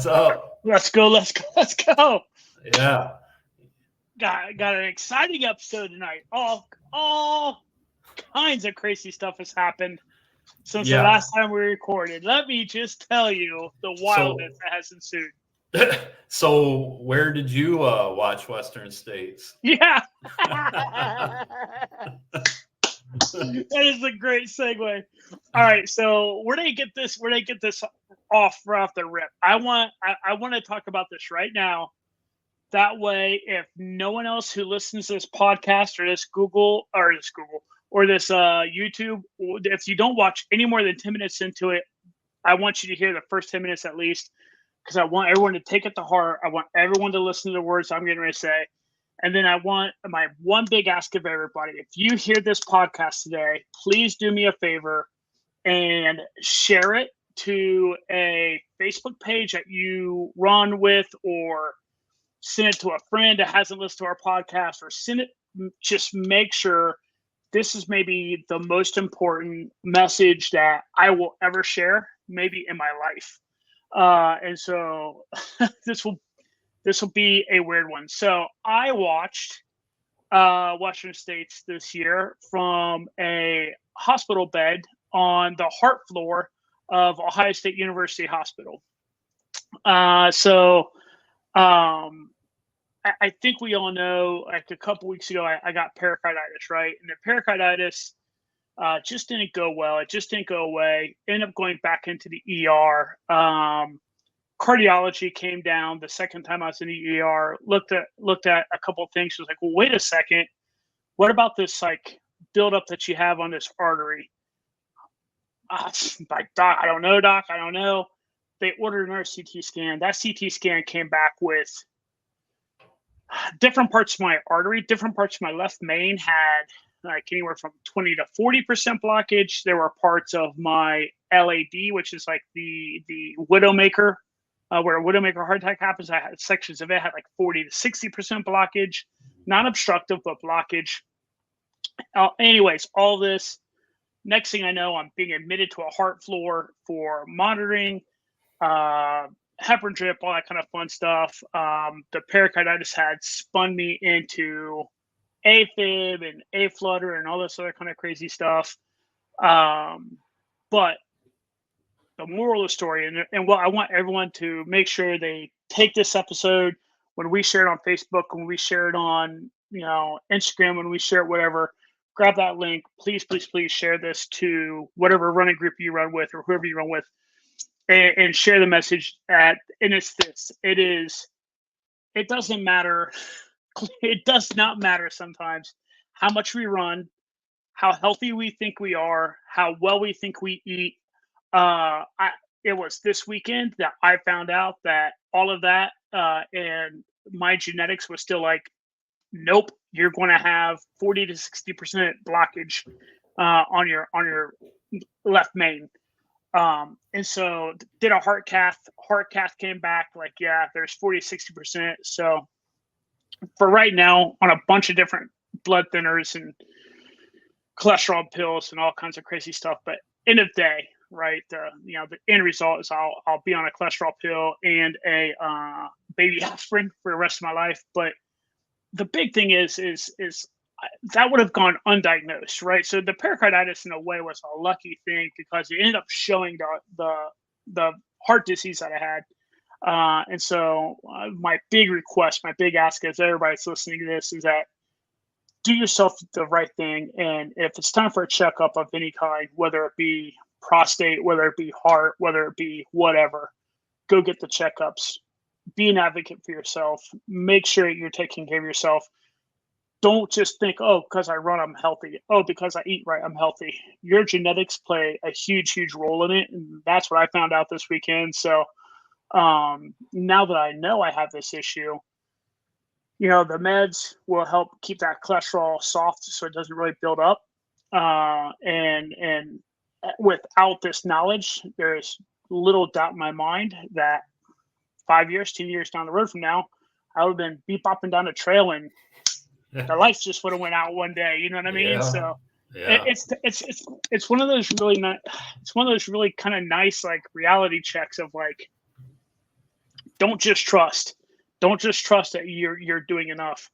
What's up? Let's go. Yeah. Got an exciting episode tonight. All kinds of crazy stuff has happened since the last time we recorded. Let me just tell you the wildness that has ensued. So where did you watch Western States? Yeah. That is a great segue. All right, so where do you get this off right off the rip? I want to talk about this right now. That way, if no one else who listens to this podcast or this Google or this YouTube, if you don't watch any more than 10 minutes into it, I want you to hear the first 10 minutes at least, because I want everyone to take it to heart. I want everyone to listen to the words I'm getting ready to say. And then I want my one big ask of everybody. If you hear this podcast today, please do me a favor and share it to a Facebook page that you run with, or send it to a friend that hasn't listened to our podcast, or send it. Just make sure this is maybe the most important message that I will ever share, maybe in my life. And so this will be a weird one. So I watched Western States this year from a hospital bed on the heart floor of Ohio State University Hospital. I think we all know, like a couple weeks ago, I got pericarditis, right? And the pericarditis just didn't go well. It just didn't go away. Ended up going back into the ER. Cardiology came down the second time I was in the ER, looked at a couple of things. Was like, well, wait a second. What about this like buildup that you have on this artery? Like, doc, I don't know, doc. I don't know. They ordered another CT scan. That CT scan came back with different parts of my artery, different parts of my left main had like anywhere from 20 to 40% blockage. There were parts of my LAD, which is like the widowmaker, where a widowmaker heart attack happens. I had sections of it had like 40 to 60% blockage, not obstructive, but blockage. Anyways, all this. Next thing I know, I'm being admitted to a heart floor for monitoring, heparin drip, all that kind of fun stuff. The pericarditis had spun me into AFib and A-flutter and all this other kind of crazy stuff. But the moral of the story, and what I want everyone to make sure they take this episode, when we share it on Facebook, when we share it on Instagram, when we share it, whatever, grab that link. Please share this to whatever running group you run with or whoever you run with, and share the message. And it's this. It doesn't matter. It does not matter sometimes how much we run, how healthy we think we are, how well we think we eat. It was this weekend that I found out that all of that and my genetics was still like, nope, you're going to have 40 to 60% blockage on your left main. And so did a heart cath came back like, yeah, there's 40 to 60%. So for right now, on a bunch of different blood thinners and cholesterol pills and all kinds of crazy stuff, but end of the day, right? The end result is I'll be on a cholesterol pill and a baby aspirin for the rest of my life. But the big thing is that would have gone undiagnosed, right? So the pericarditis in a way was a lucky thing because it ended up showing the heart disease that I had. And so my big request, my big ask as everybody's listening to this is that do yourself the right thing. And if it's time for a checkup of any kind, whether it be prostate, whether it be heart, whether it be whatever, go get the checkups. Be an advocate for yourself. Make sure you're taking care of yourself. Don't just think, oh, because I run, I'm healthy. Oh, because I eat right, I'm healthy. Your genetics play a huge, huge role in it. And that's what I found out this weekend. So now that I know I have this issue, the meds will help keep that cholesterol soft so it doesn't really build up. And without this knowledge, there's little doubt in my mind that 5 years, 10 years down the road from now, I would have been beep-bopping down a trail and the lights just would have went out one day. You know what I mean? Yeah. So Yeah. it's one of those really it's one of those really kind of nice like reality checks of like, don't just trust. Don't just trust that you're doing enough.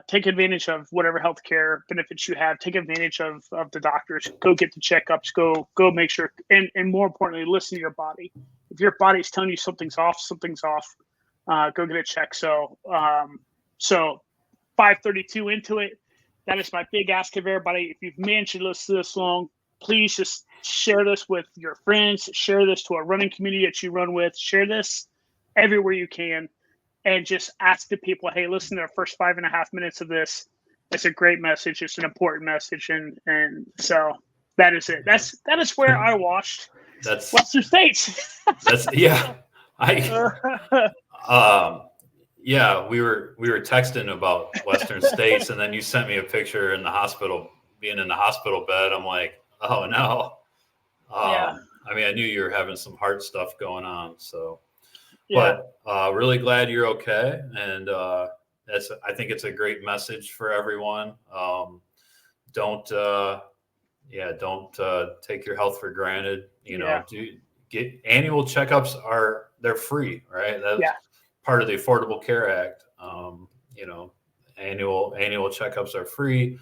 Take advantage of whatever healthcare benefits you have. Take advantage of the doctors. Go get the checkups. Go make sure, and more importantly, listen to your body. If your body's telling you something's off, something's off. Go get it checked. So 5:32 into it. That is my big ask of everybody. If you've managed to listen to this long, please just share this with your friends. Share this to a running community that you run with. Share this everywhere you can. And just ask the people, hey, listen to the first 5.5 minutes of this. It's a great message. It's an important message. And so that is it. That is where I watched Western States. Yeah. Yeah, we were texting about Western States, and then you sent me a picture in the hospital, being in the hospital bed. I'm like, oh no. Yeah. I mean, I knew you were having some heart stuff going on, so. Yeah. But really glad you're okay, and I think it's a great message for everyone. Don't take your health for granted. Get annual checkups they're free, right? That's part of the Affordable Care Act. Annual checkups are free.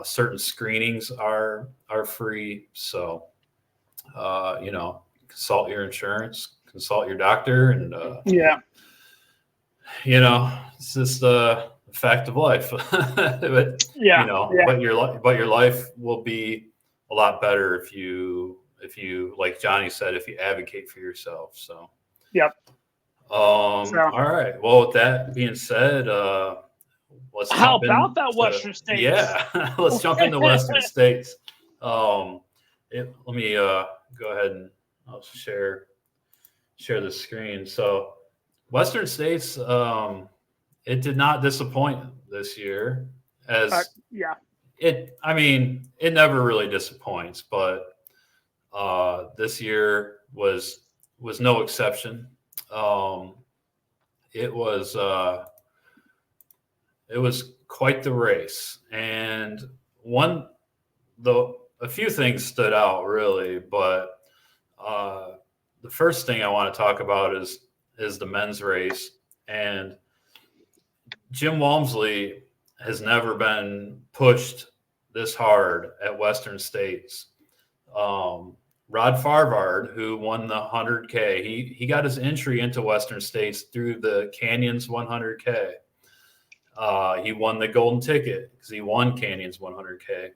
Certain screenings are free. So, consult your insurance. Consult your doctor, and it's just a fact of life. But your life will be a lot better if you, like Johnny said, if you advocate for yourself. So all right, well, with that being said, let's how about that Western States? Yeah. Let's jump into Western States. Let me go ahead and I'll share the screen. So Western States, it did not disappoint this year, it never really disappoints, but this year was no exception. It was quite the race, and a few things stood out really, but the first thing I want to talk about is the men's race. And Jim Walmsley has never been pushed this hard at Western States. Rod Farvard, who won the 100K, he got his entry into Western States through the Canyons 100K. He won the golden ticket because he won Canyons 100K.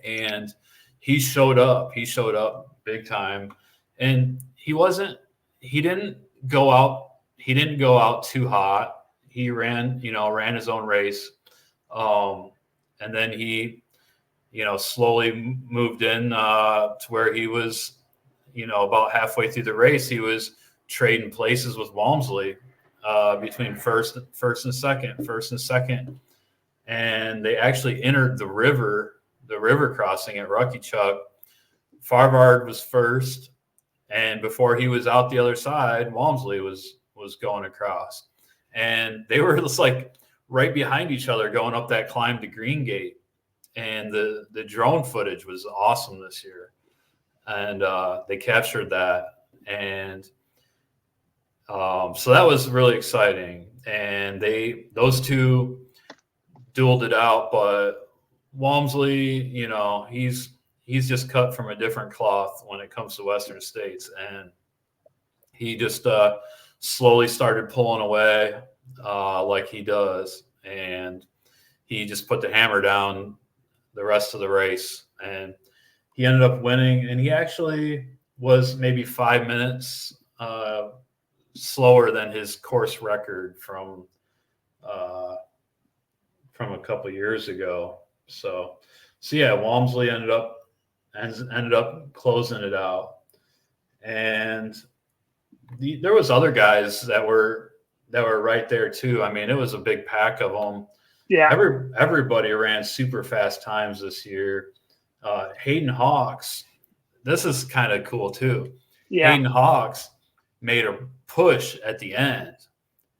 And he showed up big time. And he didn't go out too hot. He ran his own race. And then he, slowly moved in to where he was, about halfway through the race, he was trading places with Walmsley between first and second. And they actually entered the river crossing at Rucky Chuck. Farvard was first. And before he was out the other side, Walmsley was going across. And they were just like right behind each other going up that climb to Green Gate. And the drone footage was awesome this year. And they captured that. And so that was really exciting. And those two dueled it out. But Walmsley, he's just cut from a different cloth when it comes to Western States. And he just slowly started pulling away like he does. And he just put the hammer down the rest of the race. And he ended up winning. And he actually was maybe 5 minutes slower than his course record from a couple years ago. So yeah, Walmsley ended up closing it out. And there was other guys that were right there too. I mean, it was a big pack of them. Yeah. Everybody ran super fast times this year. Hayden Hawks, this is kind of cool too. Yeah. Hayden Hawks made a push at the end,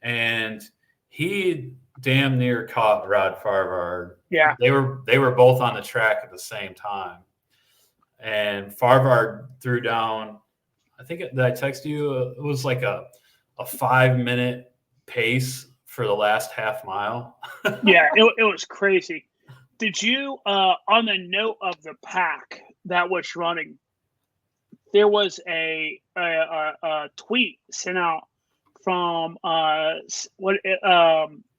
and he damn near caught Rod Farvard. Yeah. They were both on the track at the same time. And Farvard threw down, I think, did I text you? It was like a a 5-minute pace for the last half mile. Yeah, it was crazy. Did you, on the note of the pack that was running, there was a tweet sent out from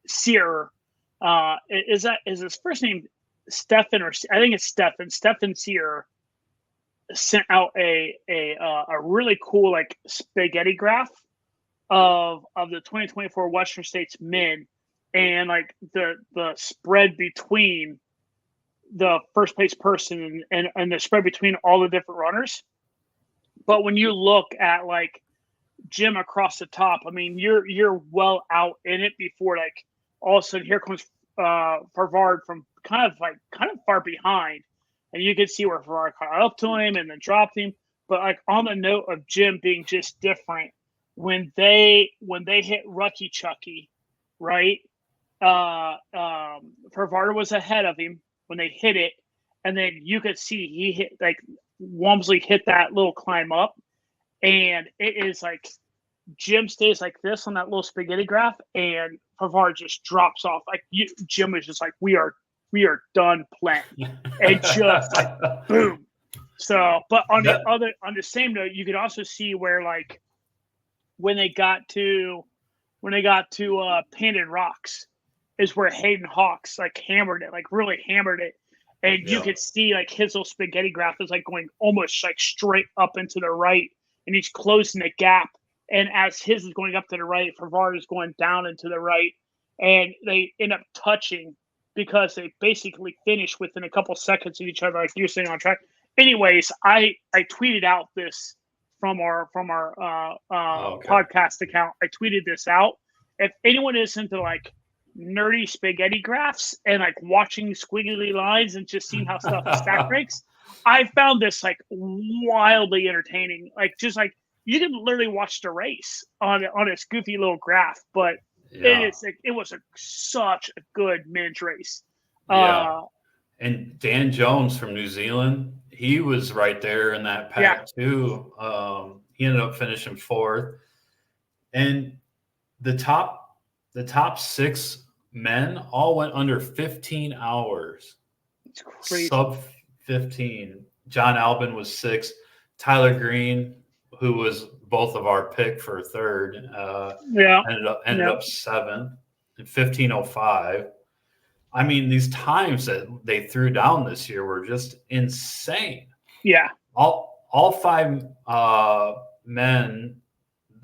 Sear. Is his first name Stefan, or I think it's Stefan Sear, sent out a really cool like spaghetti graph of the 2024 Western States men, and like the spread between the first place person and the spread between all the different runners. But when you look at like Jim across the top, I mean, you're well out in it before like all of a sudden here comes Farvard from kind of far behind, and you could see where Farvard caught up to him and then dropped him. But like on the note of Jim being just different, when they hit Rucky Chucky, right? Farvard was ahead of him when they hit it, and then you could see he hit like Walmsley hit that little climb up, and it is like Jim stays like this on that little spaghetti graph, and Farvard just drops off. Like Jim is just like, we are done playing, and just like boom. So, but on the same note, you could also see where like when they got to Painted Rocks is where Hayden Hawks like hammered it, like really hammered it. And you could see like his little spaghetti graph is like going almost like straight up into the right, and he's closing the gap. And as his is going up to the right, Farvard is going down into the right, and they end up touching because they basically finish within a couple seconds of each other, like you're saying on track. Anyways, I tweeted out this from our podcast account. I tweeted this out. If anyone is into like nerdy spaghetti graphs and like watching squiggly lines and just seeing how stuff stack breaks, I found this like wildly entertaining. Like just like you can literally watch the race on this goofy little graph, but it was such a good men's race. And Dan Jones from New Zealand, he was right there in that pack too. He ended up finishing 4th, and the top 6 men all went under 15 hours. It's crazy. Sub 15. John Albin was 6th. Tyler Green, who was both of our pick for 3rd, ended up 7th in 15:05. I mean, these times that they threw down this year were just insane. Yeah. All 5 men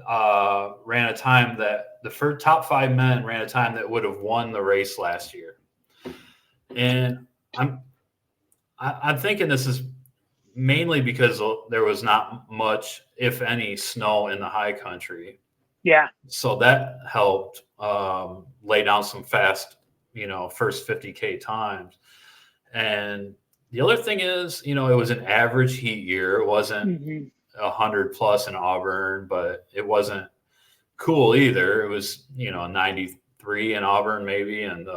ran a time that the first top 5 men ran a time that would have won the race last year. And I'm thinking this is mainly because there was not much, if any, snow in the high country. Yeah. So that helped lay down some fast, first 50K times. And the other thing is, it was an average heat year. It wasn't 100 plus in Auburn, but it wasn't cool either. It was, 93 in Auburn maybe, and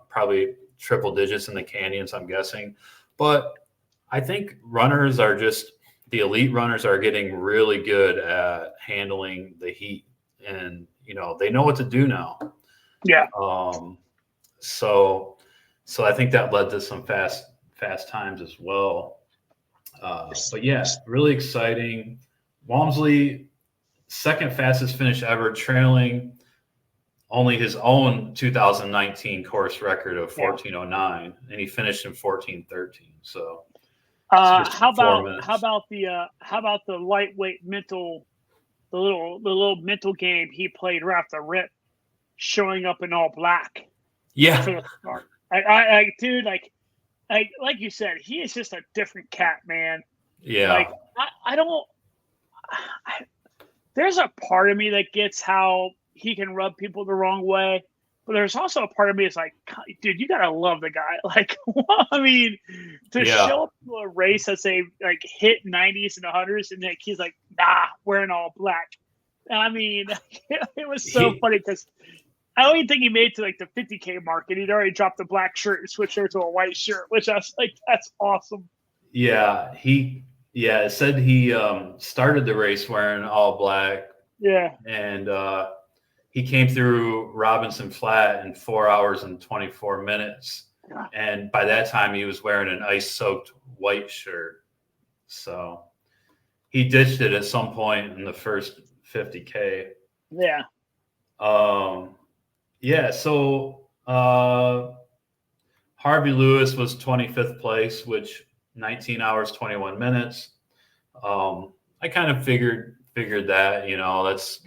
probably triple digits in the canyons, I'm guessing. But I think the elite runners are getting really good at handling the heat, and, they know what to do now. Yeah. So I think that led to some fast times as well. But yeah, really exciting. Walmsley, 2nd fastest finish ever, trailing only his own 2019 course record of 14:09, and he finished in 14:13. So, how about the lightweight mental, the little mental game he played right off the rip, showing up in all black. Yeah. For the start. Dude, like you said, he is just a different cat, man. Yeah. Like there's a part of me that gets how he can rub people the wrong way, but there's also a part of me that's like, dude, you gotta love the guy. Like, I mean, to show up to a race that say like hit 90s and 100s, and like he's like, nah, wearing all black. I mean, it was so funny because I don't even think he made it to like the 50K mark, and he'd already dropped the black shirt and switched over to a white shirt, which I was like, that's awesome. Yeah, it said he started the race wearing all black, Yeah. And he came through Robinson Flat in 4 hours and 24 minutes. Yeah. And by that time, he was wearing an ice-soaked white shirt. So he ditched it at some point in the first 50K. Yeah. Yeah, so Harvey Lewis was 25th place, which 19 hours, 21 minutes. I kind of figured that, that's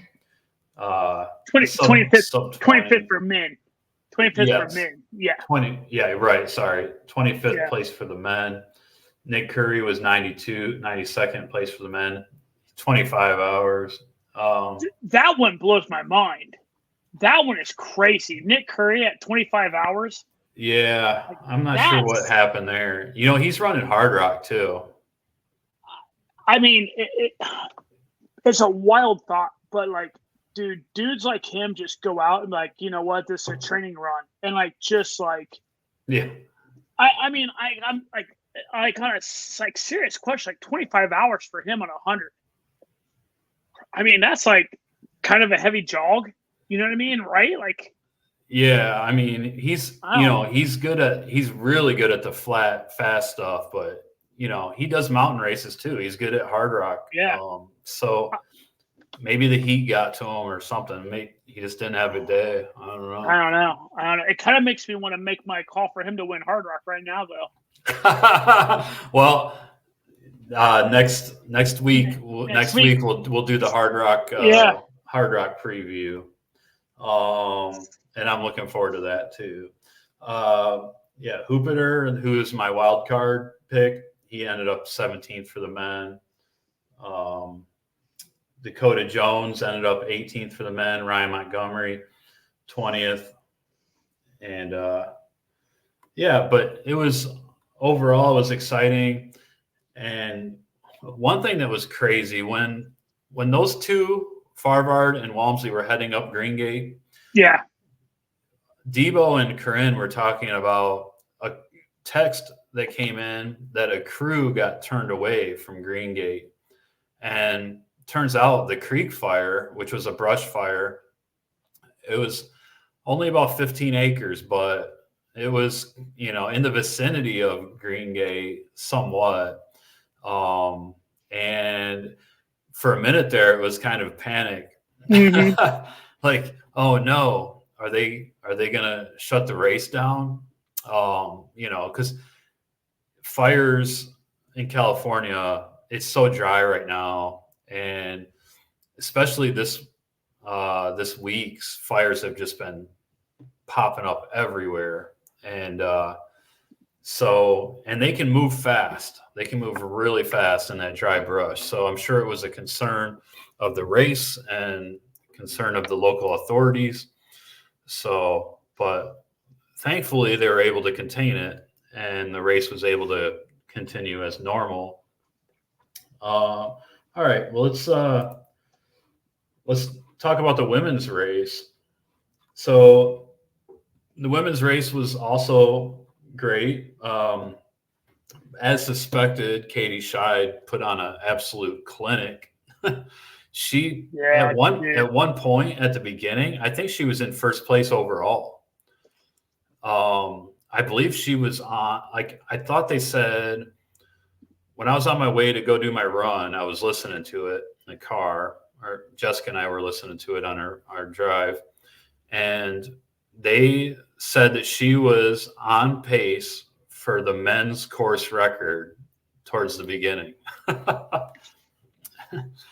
25th for men. 25th for men. Yeah. 20. Yeah, right. Sorry. 25th Yeah. place for the men. Nick Curry was 92nd place for the men. 25 hours. That one blows my mind. That one is crazy. Nick Curry at 25 hours. Yeah, I'm not sure what happened there. He's running Hard Rock too. I mean, it's a wild thought, but like, dudes like him just go out and like, you know what, this is a training run, and like, just like, yeah. I'm like, I kind of like serious question, like 25 hours for him on 100. I mean, that's like kind of a heavy jog. You know what I mean, right? Like. Yeah, I mean, he's really good at the flat, fast stuff, but he does mountain races too. He's good at Hard Rock. Yeah. So maybe the heat got to him or something. Maybe he just didn't have a day. I don't know. It kind of makes me want to make my call for him to win Hard Rock right now, though. Well, next week we'll do the Hard Rock Hard Rock preview. And I'm looking forward to that too. Hoopeter, who is my wild card pick, he ended up 17th for the men. Dakota Jones ended up 18th for the men. Ryan Montgomery, 20th. And but it was exciting. And one thing that was crazy when those two, Farvard and Walmsley, were heading up Green Gate. Yeah. Debo and Corinne were talking about a text that came in that a crew got turned away from Green Gate. And turns out the Creek Fire, which was a brush fire, it was only about 15 acres, but it was, in the vicinity of Green Gate somewhat. And for a minute there, it was kind of panic. Mm-hmm. Like, oh no. Are they gonna shut the race down? Because fires in California, it's so dry right now, and especially this week's fires have just been popping up everywhere, and and they can move fast. They can move really fast in that dry brush. So I'm sure it was a concern of the race and concern of the local authorities. So, but thankfully they were able to contain it, and the race was able to continue as normal. All right, well, let's talk about the women's race. So the women's race was also great. As suspected, Katie Scheid put on an absolute clinic. At one point at the beginning, I think she was in first place overall. I believe she was on, I thought they said when I was on my way to go do my run, I was listening to it in the car, or Jessica and I were listening to it on our drive. And they said that she was on pace for the men's course record towards the beginning.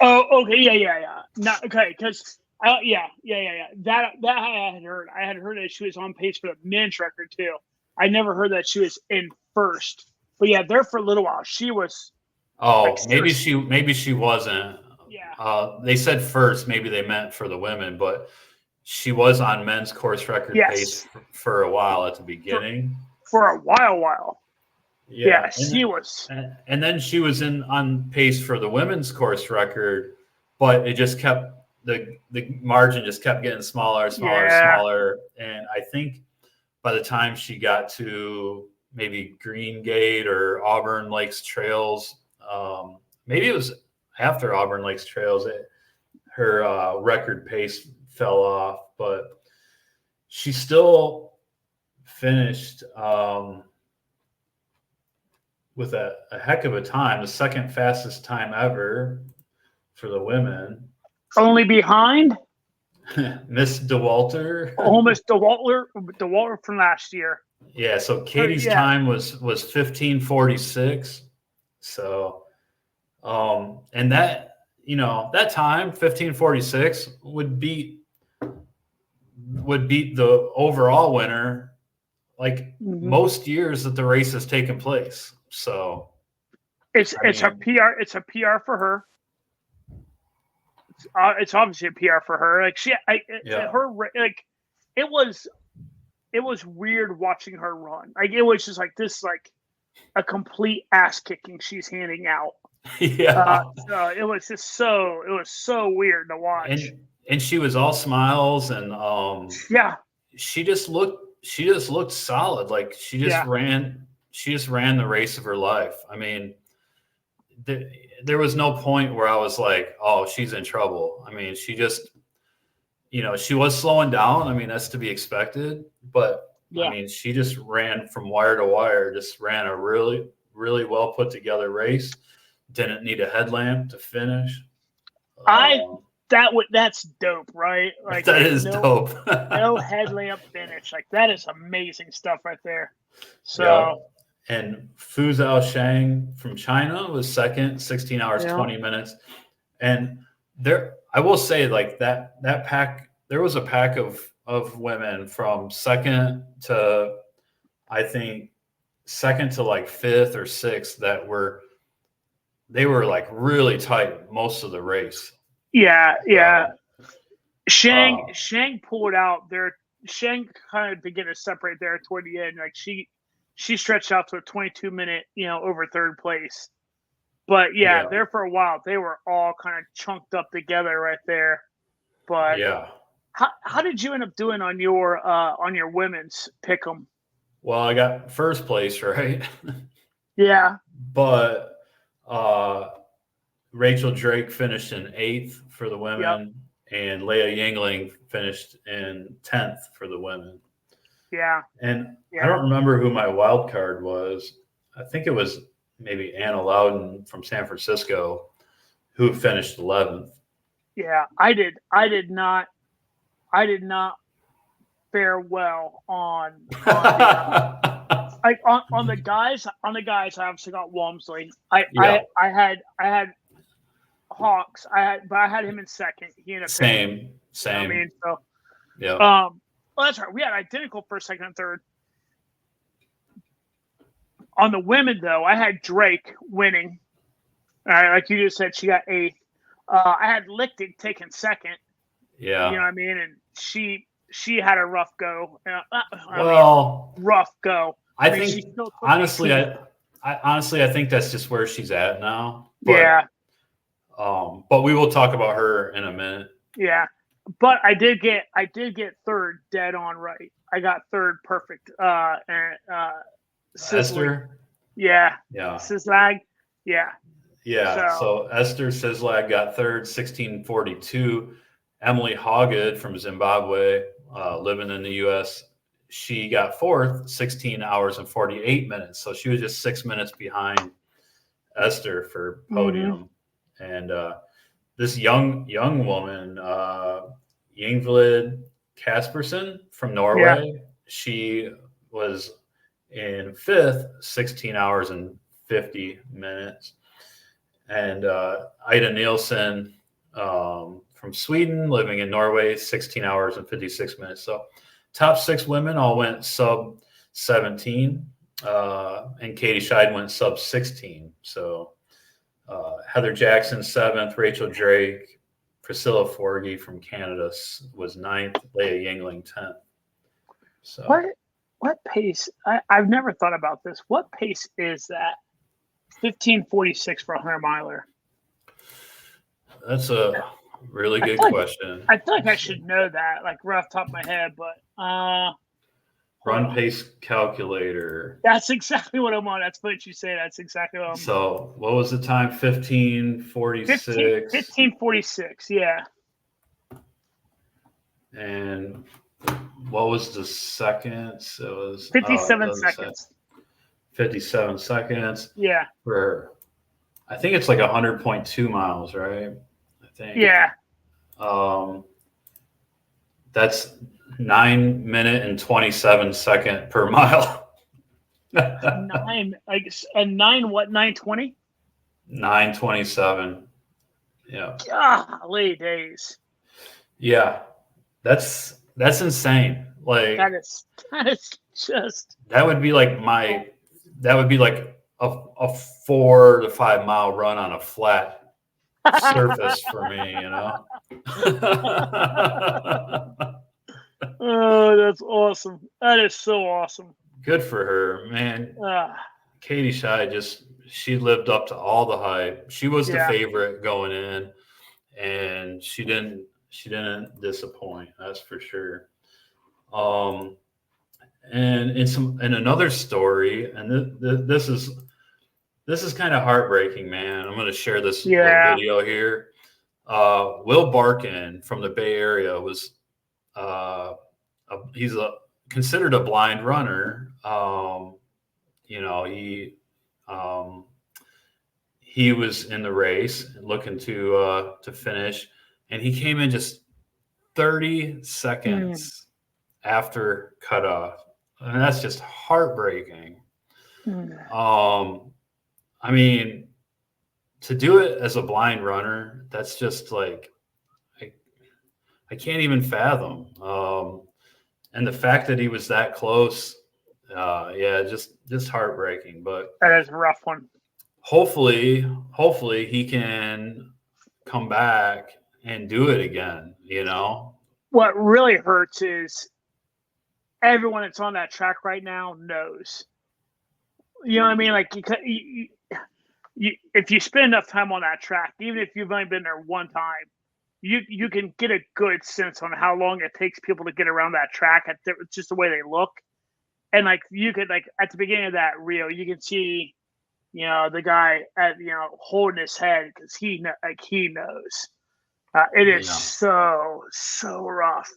Oh, okay, yeah. Not okay, because yeah. That I had heard. I had heard that she was on pace for the men's record too. I never heard that she was in first. But yeah, there for a little while she was. Oh, maybe she wasn't. Yeah. They said first. Maybe they meant for the women, but she was on men's course record pace for a while at the beginning. For a while. Yeah, she was. And then she was on pace for the women's course record, but it just kept the margin just kept getting smaller. And I think by the time she got to maybe Green Gate or Auburn Lakes Trails, maybe it was after Auburn Lakes Trails, her record pace fell off, but she still finished with a heck of a time, the second fastest time ever for the women. Only behind Miss DeWalter. almost DeWalter from last year. Yeah, so Katie's time was 15:46. So and that, that time 15:46 would beat the overall winner like most years that the race has taken place. So it's a PR for her. It's obviously a PR for her. Like it was weird watching her run. Like it was just like this, like a complete ass kicking she's handing out. Yeah. It was so weird to watch. And she was all smiles and she just looked solid. Like she just ran the race of her life. I mean, there was no point where I was like, oh, she's in trouble. I mean, she just, she was slowing down. I mean, that's to be expected, but I mean, she just ran from wire to wire, just ran a really, really well put together race. Didn't need a headlamp to finish. That's dope, right? Like that is dope. No headlamp finish. Like that is amazing stuff right there. So and Fu Zhao Shang from China was second, 16 hours, 20 minutes. And I will say like that pack, there was a pack of women from second to, I think, second to like fifth or sixth they were like really tight most of the race. Yeah. Shang pulled out there. Shang kind of began to separate there toward the end. Like she stretched out to a 22-minute, over third place. But there for a while they were all kind of chunked up together right there. But how did you end up doing on your women's pick'em? Well, I got first place, right? Yeah. But Rachel Drake finished in 8th for the women, and Leah Yingling finished in 10th for the women. Yeah. And I don't remember who my wild card was. I think it was maybe Anna Loudon from San Francisco who finished 11th. Yeah, I did not fare well on like on the guys. On the guys, I obviously got Walmsley. I had Hawks. But I had him in second. He ended up same. I mean, so well, that's right. We had identical first, second, and third. On the women, though, I had Drake winning. Like you just said, she got 8th. I had Lichtig taking second. Yeah. You know what I mean? And she had a rough go. Rough go. I think honestly, I think that's just where she's at now. But, but we will talk about her in a minute. Yeah. But I did get third dead on right. I got third perfect. Esther. Yeah. Sislag. Yeah. Yeah. So Esther Sislag got third, 16:42. Emily Hoggett from Zimbabwe, living in the U.S., she got 4th, 16 hours and 48 minutes. So she was just 6 minutes behind Esther for podium. And this young woman, Ingvild Kaspersen from Norway, she was in 5th, 16 hours and 50 minutes. And Ida Nielsen from Sweden, living in Norway, 16 hours and 56 minutes. So top 6 women all went sub 17, and Katie Scheid went sub 16. So Heather Jackson 7th, Rachel Drake, Priscilla Forgy from Canada was 9th, Leah Yingling 10th. So what pace? I've never thought about this. What pace is that? 15:46 for a 100-miler. That's a really good question. I feel like I should know that, like right off the top of my head, but run pace calculator. That's exactly what I'm on. That's what you say. That's exactly what I'm on. So what was the time? 15:46. 15:46, yeah. And what was the seconds? It was 57 seconds. 57 seconds. Yeah. For, I think it's like 100.2 miles, right? I think. Yeah. That's 9 minute and 27 second per mile. 9, I guess, a 9, what, 9:20? 9:27. Yeah. Golly days. Yeah. That's insane. Like That is just. that would be like a 4 to 5 mile run on a flat surface for me, you know. Oh, that's awesome. That is so awesome. Good for her, man. Katie Shy she lived up to all the hype. She was the favorite going in, and she didn't disappoint, that's for sure. And in another story, and this is kind of heartbreaking, man. I'm going to share this little video here. Will Barkin from the Bay Area was he's considered a blind runner. You know, he was in the race looking to finish, and he came in just 30 seconds after cutoff, and that's just heartbreaking. I mean, to do it as a blind runner, that's just like I can't even fathom. And the fact that he was that close, just heartbreaking. But that is a rough one. Hopefully he can come back and do it again, you know? What really hurts is everyone that's on that track right now knows. You know what I mean? Like, if you spend enough time on that track, even if you've only been there one time, you can get a good sense on how long it takes people to get around that track. It's just the way they look. And, like, you could, like, at the beginning of that reel, you can see, you know, the guy holding his head because he knows. It is so rough.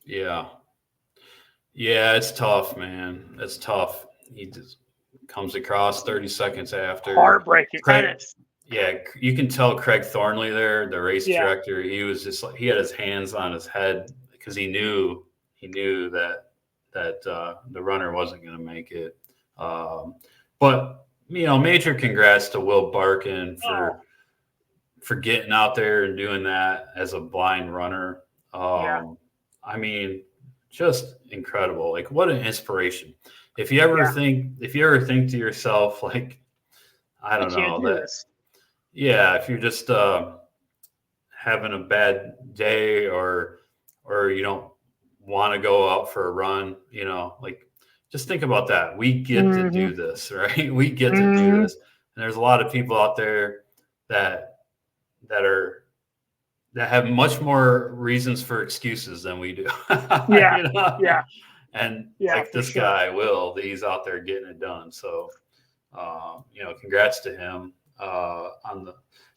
Yeah, it's tough, man. It's tough. He just comes across 30 seconds after. Heartbreaking. You can tell Craig Thornley there, the race director. He was just like, he had his hands on his head because he knew that the runner wasn't going to make it. But you know, major congrats to Will Barkin for getting out there and doing that as a blind runner. I mean, just incredible. Like, what an inspiration. If you ever think to yourself, like, I don't know, if you're just having a bad day or you don't want to go out for a run, you know, like, just think about that. We get to do this, right? We get to do this. And there's a lot of people out there that have much more reasons for excuses than we do. You know? And like this guy, Will, he's out there getting it done. So, you know, congrats to him on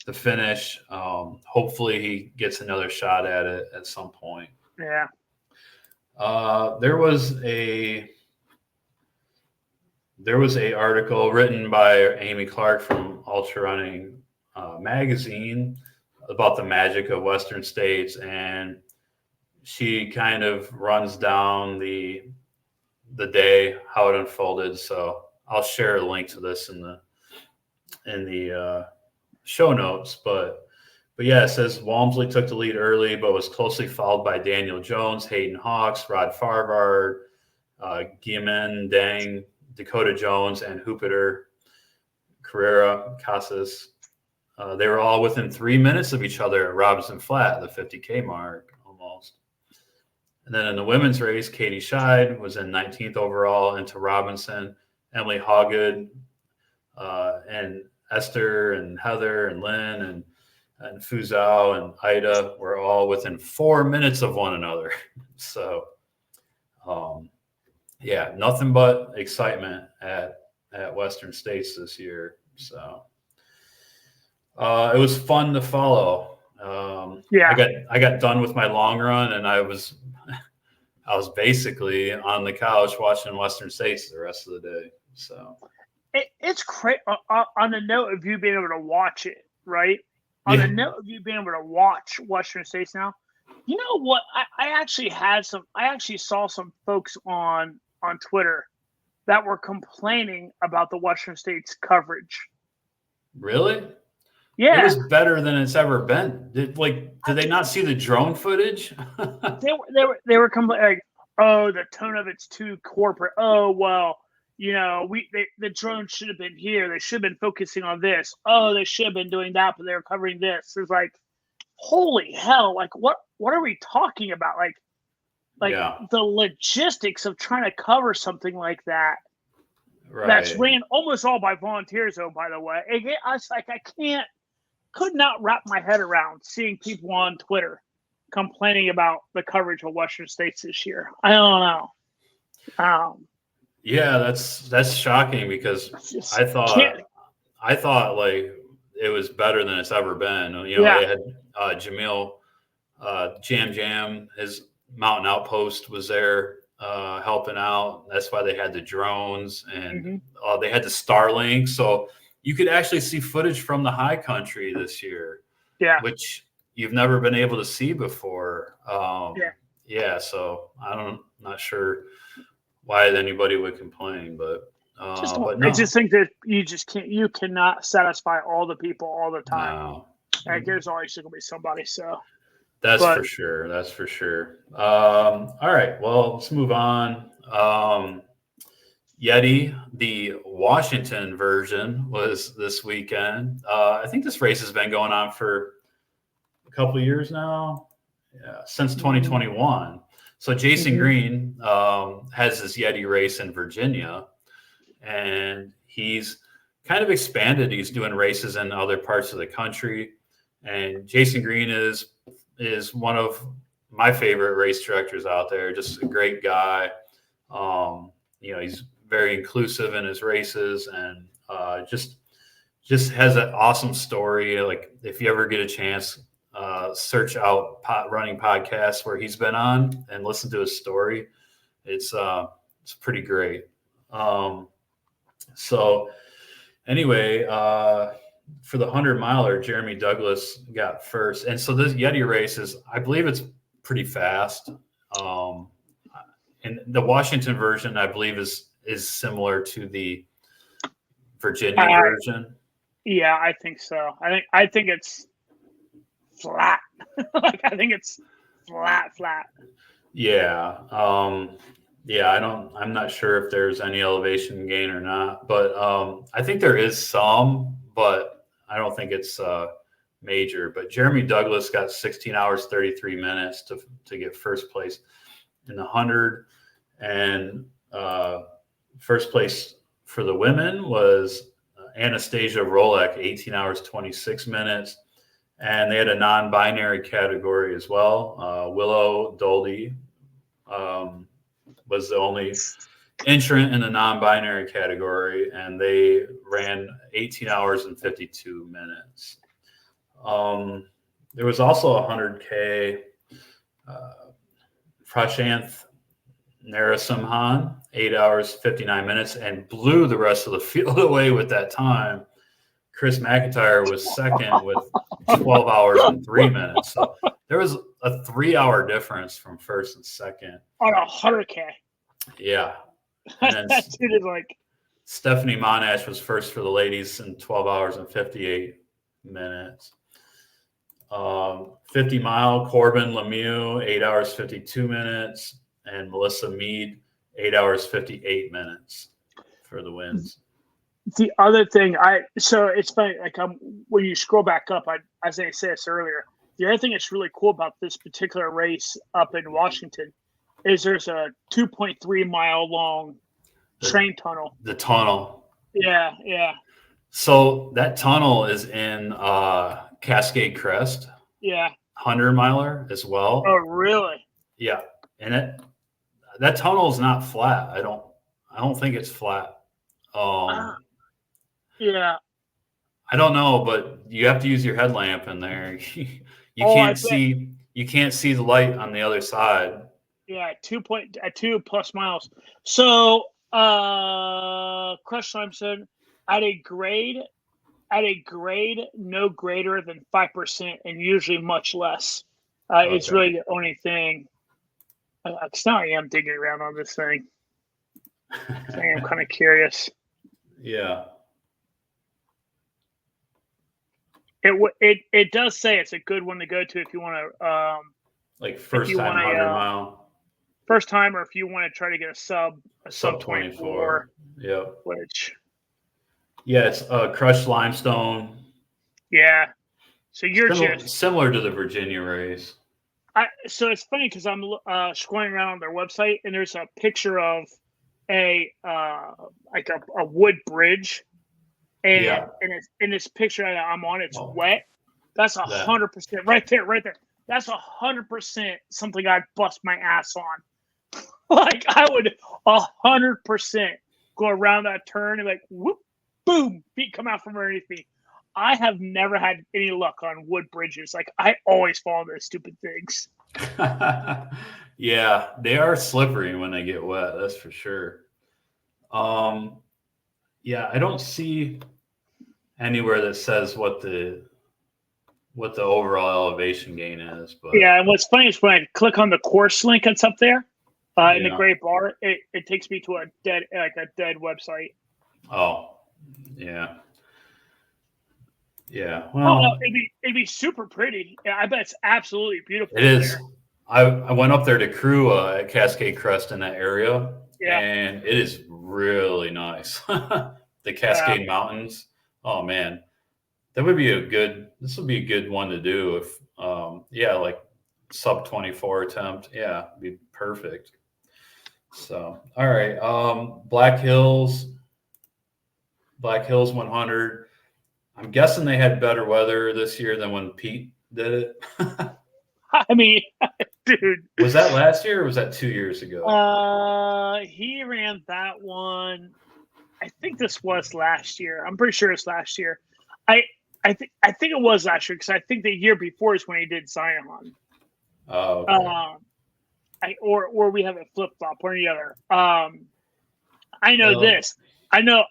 the finish. Hopefully he gets another shot at it at some point. Yeah. There was a article written by Amy Clark from Ultra Running magazine about the magic of Western States, and she kind of runs down the day, how it unfolded. So I'll share a link to this in the show notes. But yeah, it says Walmsley took the lead early, but was closely followed by Daniel Jones, Hayden Hawks, Rod Farvard, Guillermin Dang, Dakota Jones, and Jupiter Carrera Casas. They were all within 3 minutes of each other at Robinson Flat, the 50K mark almost. And then in the women's race, Katie Scheid was in 19th overall into Robinson. Emily Hawgood and Esther and Heather and Lynn and Fuzhou and Ida were all within 4 minutes of one another. So, nothing but excitement at Western States this year. So it was fun to follow. I got done with my long run, and I was basically on the couch watching Western States the rest of the day. So it's crazy. On the note of you being able to watch it, right? On the note of you being able to watch Western States now, you know what? I actually saw some folks on Twitter that were complaining about the Western States coverage. Really? Yeah. It was better than it's ever been. Did they not see the drone footage? they were complaining like, oh, the tone of it's too corporate. Oh, well, the drone should have been here. They should have been focusing on this. Oh, they should have been doing that, but they were covering this. It's like, holy hell! Like, what are we talking about? The logistics of trying to cover something like that. Right. That's ran almost all by volunteers, though. By the way, I was like, could not wrap my head around seeing people on Twitter complaining about the coverage of Western States this year. I don't know. Yeah, that's shocking because I thought like it was better than it's ever been. They had Jamil Jam, his Mountain Outpost was there helping out. That's why they had the drones and they had the Starlink. So you could actually see footage from the high country this year, which you've never been able to see before. So I'm not sure why anybody would complain, but no. I just think that you cannot satisfy all the people all the time. No. Like, there's always going to be somebody. So for sure. That's for sure. All right. Well, let's move on. Yeti, the Washington version, was this weekend. I think this race has been going on for a couple of years now. Yeah, since 2021. So Jason Green has this Yeti race in Virginia, and he's kind of expanded. He's doing races in other parts of the country. And Jason Green is one of my favorite race directors out there. Just a great guy. He's very inclusive in his races, and just has an awesome story. Like, if you ever get a chance, search out running podcasts where he's been on and listen to his story. It's pretty great. So anyway, for the 100-miler, Jeremy Douglas got first. And so this Yeti race I believe it's pretty fast. And the Washington version, I believe, is similar to the Virginia version. Yeah, I think so. I think it's flat. I think it's flat. Yeah. I'm not sure if there's any elevation gain or not, but I think there is some, but I don't think it's major. But Jeremy Douglas got 16 hours, 33 minutes to get first place in the 100. And first place for the women was Anastasia Rolek, 18 hours, 26 minutes. And they had a non-binary category as well. Willow Doldy was the only entrant in the non-binary category, and they ran 18 hours and 52 minutes. There was also a 100K. Prashanth Narasimhan, 8 hours, 59 minutes, and blew the rest of the field away with that time. Chris McIntyre was second with 12 hours and 3 minutes. So there was a 3-hour difference from first and second. On a 100K. Yeah. And then that dude is like. Stephanie Monash was first for the ladies in 12 hours and 58 minutes. 50-mile, Corbin Lemieux, 8 hours, 52 minutes. And Melissa Mead, 8 hours, 58 minutes for the wins. The other thing, so it's funny, like when you scroll back up, as I said this earlier, the other thing that's really cool about this particular race up in Washington is there's a 2.3 mile long train tunnel. The tunnel. Yeah. So that tunnel is in Cascade Crest. Yeah. 100-miler as well. Oh, really? Yeah, and that tunnel is not flat. I don't think it's flat. Yeah. I don't know, but you have to use your headlamp in there. You can't see the light on the other side. Yeah, 2 plus miles. So Crush Limestone at a grade no greater than 5% and usually much less. It's Okay. really the only thing. Because now I am digging around on this thing. I am kind of curious. Yeah. It does say it's a good one to go to if you want to like first time 100-mile. First time, or if you want to try to get a sub 24. Yep. Which. Yeah, it's crushed limestone. Yeah. So you're similar to the Virginia race. So it's funny because I'm scrolling around on their website and there's a picture of a wood bridge, and in this picture I'm on, it's wet. That's 100% right there. That's 100% something I'd bust my ass on. Like I would 100% go around that turn and like whoop, boom, feet come out from underneath me. I have never had any luck on wood bridges. Like I always fall into those stupid things. Yeah, they are slippery when they get wet. That's for sure. Yeah, I don't see anywhere that says what the overall elevation gain is. But yeah, and what's funny is when I click on the course link that's up there in the gray bar, it takes me to a dead website. Oh, yeah. Yeah. Well, it'd be super pretty. Yeah, I bet it's absolutely beautiful. It is. I went up there to crew at Cascade Crest in that area, and it is really nice. The Cascade Mountains. Oh man, that would be this would be a good one to do if, like sub 24 attempt. Yeah, it'd be perfect. So, all right. Black Hills 100. I'm guessing they had better weather this year than when Pete did it. I mean, dude. Was that last year or was that 2 years ago? He ran that one. I think this was last year. I'm pretty sure it's last year. I think it was last year because I think the year before is when he did Zion. Oh. Okay. Or we have it flip flop, one or the other. I know this. I know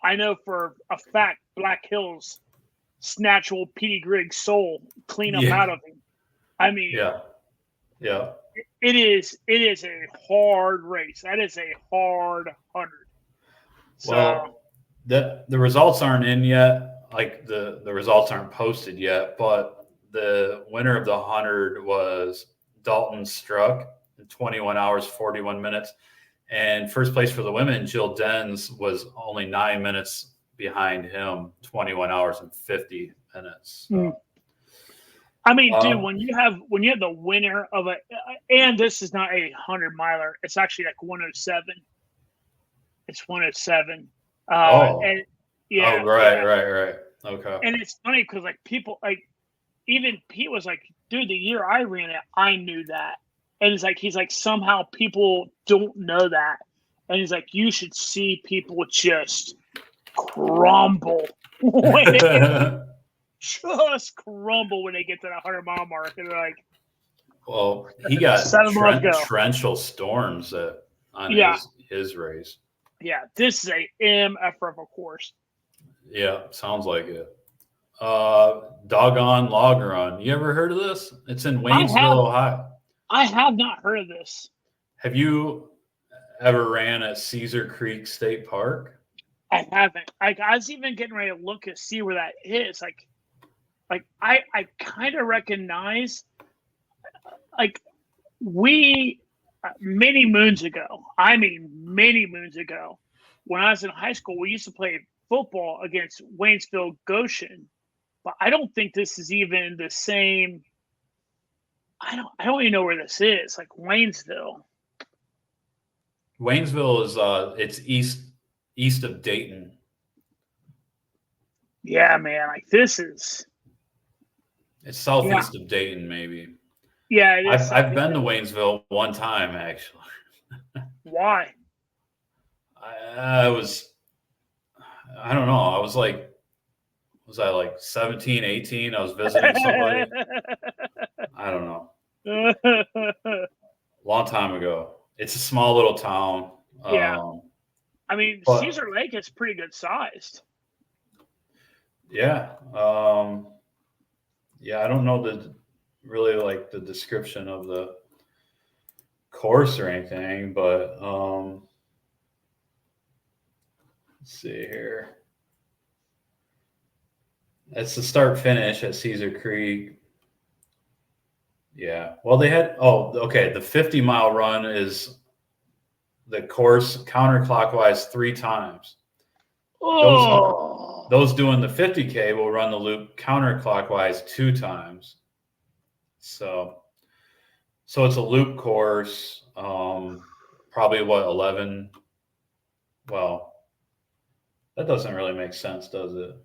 for a fact Black Hills snatch old Petey Griggs' soul, clean up out of him. I mean, yeah. It is a hard race. That is a hard 100. So, well, the results aren't in yet. Like the results aren't posted yet, but the winner of the 100 was Dalton Struck in 21 hours 41 minutes, and first place for the women, Jill Denz, was only 9 minutes behind him, 21 hours and 50 minutes. So. I mean, dude, when you have the winner of and this is not a 100-miler, it's actually like 107. It's 107. And yeah. Oh, right. Okay. And it's funny because like people even Pete was like, dude, the year I ran it, I knew that. And it's like he's like, somehow people don't know that. And he's like, you should see people just crumble. Just crumble when they get to the 100-mile mark. And they're like, well, he got torrential storms on his race. Yeah, this is a MFR of a course. Yeah, sounds like it. Dawg Gone Long Run. You ever heard of this? It's in Waynesville, Ohio. I have not heard of this. Have you ever ran at Cedar Creek State Park? I haven't. I was even getting ready to look and see where that is. Like I kind of recognize, like we many moons ago, when I was in high school, we used to play football against Waynesville Goshen, but I don't think this is even the same. I don't even know where this is. Like Waynesville. Waynesville is it's east of Dayton. Yeah, man. Like this is. It's southeast of Dayton, maybe. Yeah, it is. I've been to Waynesville one time, actually. Why? I don't know. I was like 17, 18? I was visiting somebody. I don't know. Long time ago. It's a small little town. Yeah. I mean, but, Caesar Lake is pretty good sized. Yeah. Yeah, I don't know really like the description of the course or anything, but let's see here. It's the start finish at Caesar Creek. Yeah. Well, they had, okay. The 50-mile run is the course counterclockwise 3 times. Oh, Those doing the 50K will run the loop counterclockwise 2 times. So it's a loop course. Probably 11. Well, that doesn't really make sense, does it?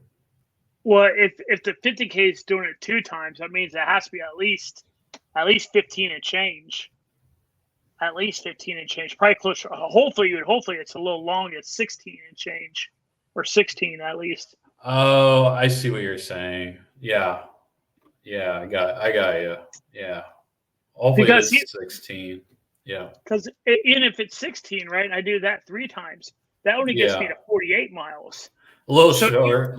well, if the 50K is doing it 2 times, that means it has to be at least 15 and change. At least 15 and change. Probably closer. Hopefully it's a little long. It's 16 and change, or 16 at least. Oh, I see what you're saying. Yeah, I got you. Yeah, hopefully Because it's 16. Yeah, because even if it's 16, right, and I do that 3 times, that only gets me to 48 miles. A little short.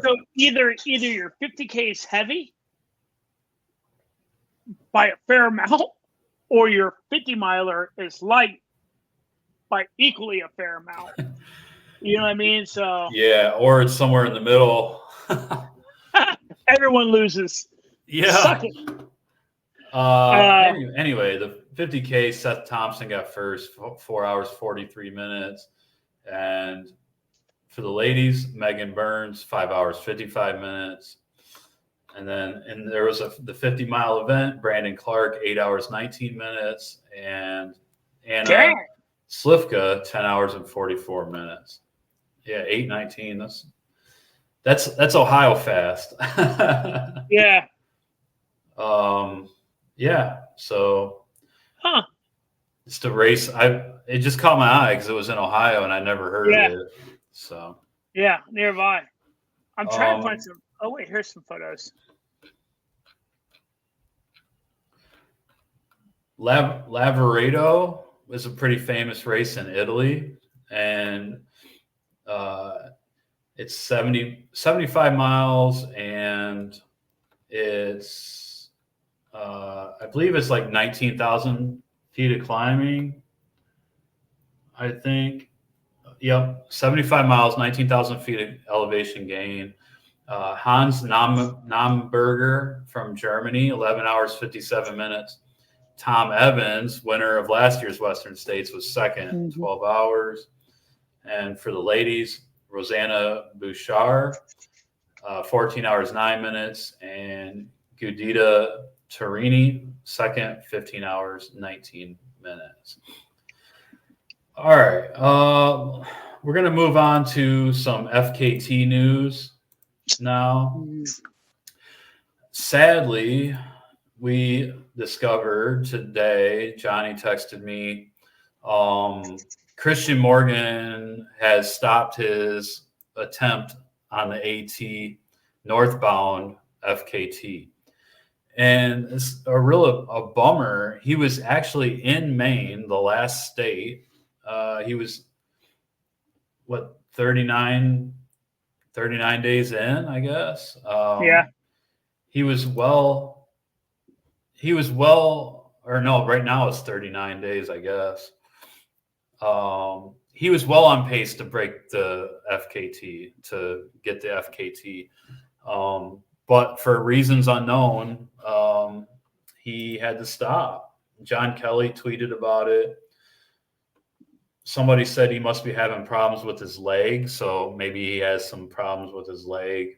So either your 50K is heavy by a fair amount, or your 50-miler is light by equally a fair amount. You know what I mean? So yeah, or it's somewhere in the middle. everyone loses. Yeah. Suck it. Anyway, the 50K, Seth Thompson got first, 4 hours 43 minutes, and for the ladies, Megan Burns, 5 hours 55 minutes. And then there was the 50-mile event, Brandon Clark, 8 hours 19 minutes, and Anna Slivka, 10 hours and 44 minutes. Yeah, 8:19. That's Ohio fast. Yeah. Yeah. So, it's the race. It just caught my eye because it was in Ohio and I never heard of it. So. Yeah, nearby. I'm trying to find some. Oh wait, here's some photos. Lavaredo was a pretty famous race in Italy, and it's 75 miles, and it's I believe it's like 19,000 feet of climbing. I think. Yep, 75 miles, 19,000 feet of elevation gain. Hans Namberger from Germany, 11 hours 57 minutes. Tom Evans, winner of last year's Western States, was second, 12 hours. And for the ladies, Rosanna Bouchard, 14 hours 9 minutes, and Gudita Torini, second, 15 hours 19 minutes. All right, we're going to move on to some FKT news now. Sadly, we discovered today, Johnny texted me, Kristian Morgan has stopped his attempt on the AT northbound FKT. And it's a bummer. He was actually in Maine, the last state. He was, 39 days in, I guess. He was or no, right now it's 39 days, I guess. He was well on pace to break the FKT, to get the FKT. But for reasons unknown, he had to stop. John Kelly tweeted about it. Somebody said he must be having problems with his leg, so maybe he has some problems with his leg.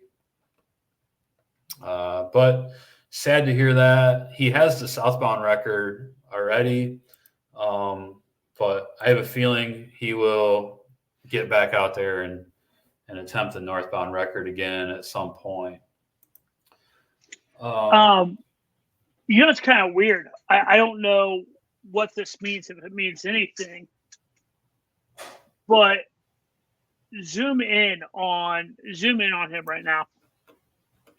But sad to hear that. He has the southbound record already, but I have a feeling he will get back out there and attempt the northbound record again at some point. It's kind of weird. I don't know what this means, if it means anything. But zoom in on him right now.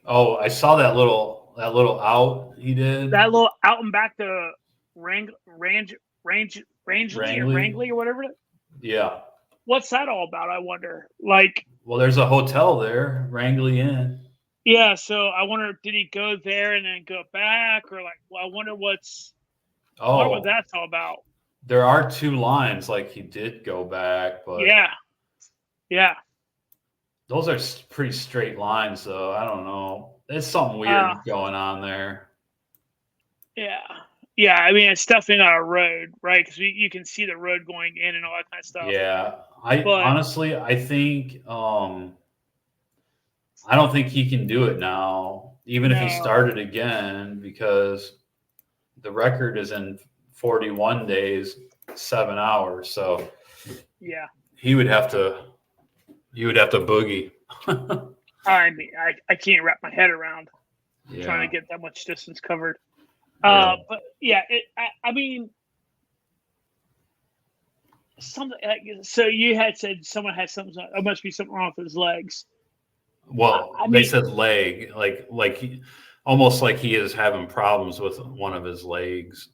Oh, I saw that little out he did. That little out and back to Rangeley or Wrangley. Wrangley or whatever. Yeah. What's that all about? I wonder. Like, Well, there's a hotel there, Wrangley Inn. yeah. So I wonder, did he go there and then go back, or like, well, I wonder what Oh, that's all about. there are two lines. Like he did go back, but Yeah, yeah. those are pretty straight lines, though. I don't know. There's something Uh, weird going on there. yeah, yeah. I mean, it's definitely not a road, right? Because you can see the road going in and all that kind of stuff. Yeah, I But honestly, I think I don't think he can do it now, even if he no, started again, because the record is in 41 days, 7 hours. So yeah. he would have to boogie. I mean, I can't wrap my head around trying Yeah. to get that much distance covered. Really. But yeah, I mean, something. So you had said someone had something. There must be something wrong with his legs. Well, I they mean, said leg, almost like he is having problems with one of his legs.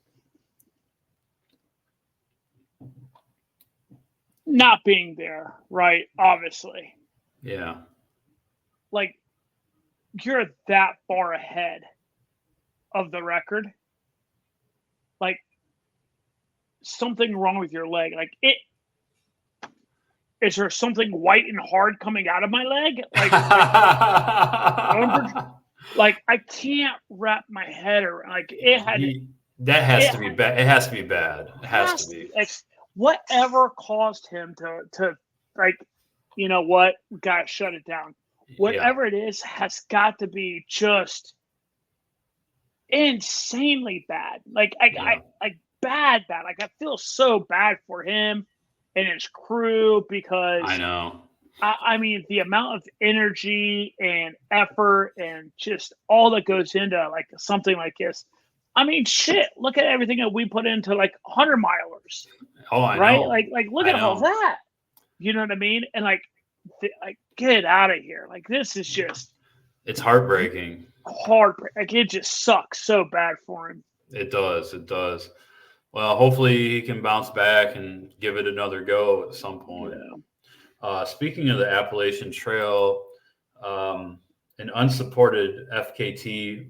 not being there, right? Obviously, Yeah. like you're that far ahead of the record. Like something wrong with your leg. Like it. Is there something white and hard coming out of my leg? Like I can't wrap my head around. Like That has it to be bad. It has to be bad. It has to has to be. be like whatever caused him to like, you know what, guys, shut it down. Yeah. Whatever it is has got to be just insanely bad. Yeah. Like bad. Like I feel so bad for him and his crew I because know. I mean the amount of energy and effort and just all that goes into like something like this. I mean, shit. Look at everything that we put into like 100 milers, Oh, I right? know. Like look I at all know. that. You know what I mean? And like get out of here. Like this is just It's heartbreaking. hard. Like it just sucks so bad for him. It does. It does. Well, hopefully he can bounce back and give it another go at some point. Yeah. Speaking of the Appalachian Trail, an unsupported FKT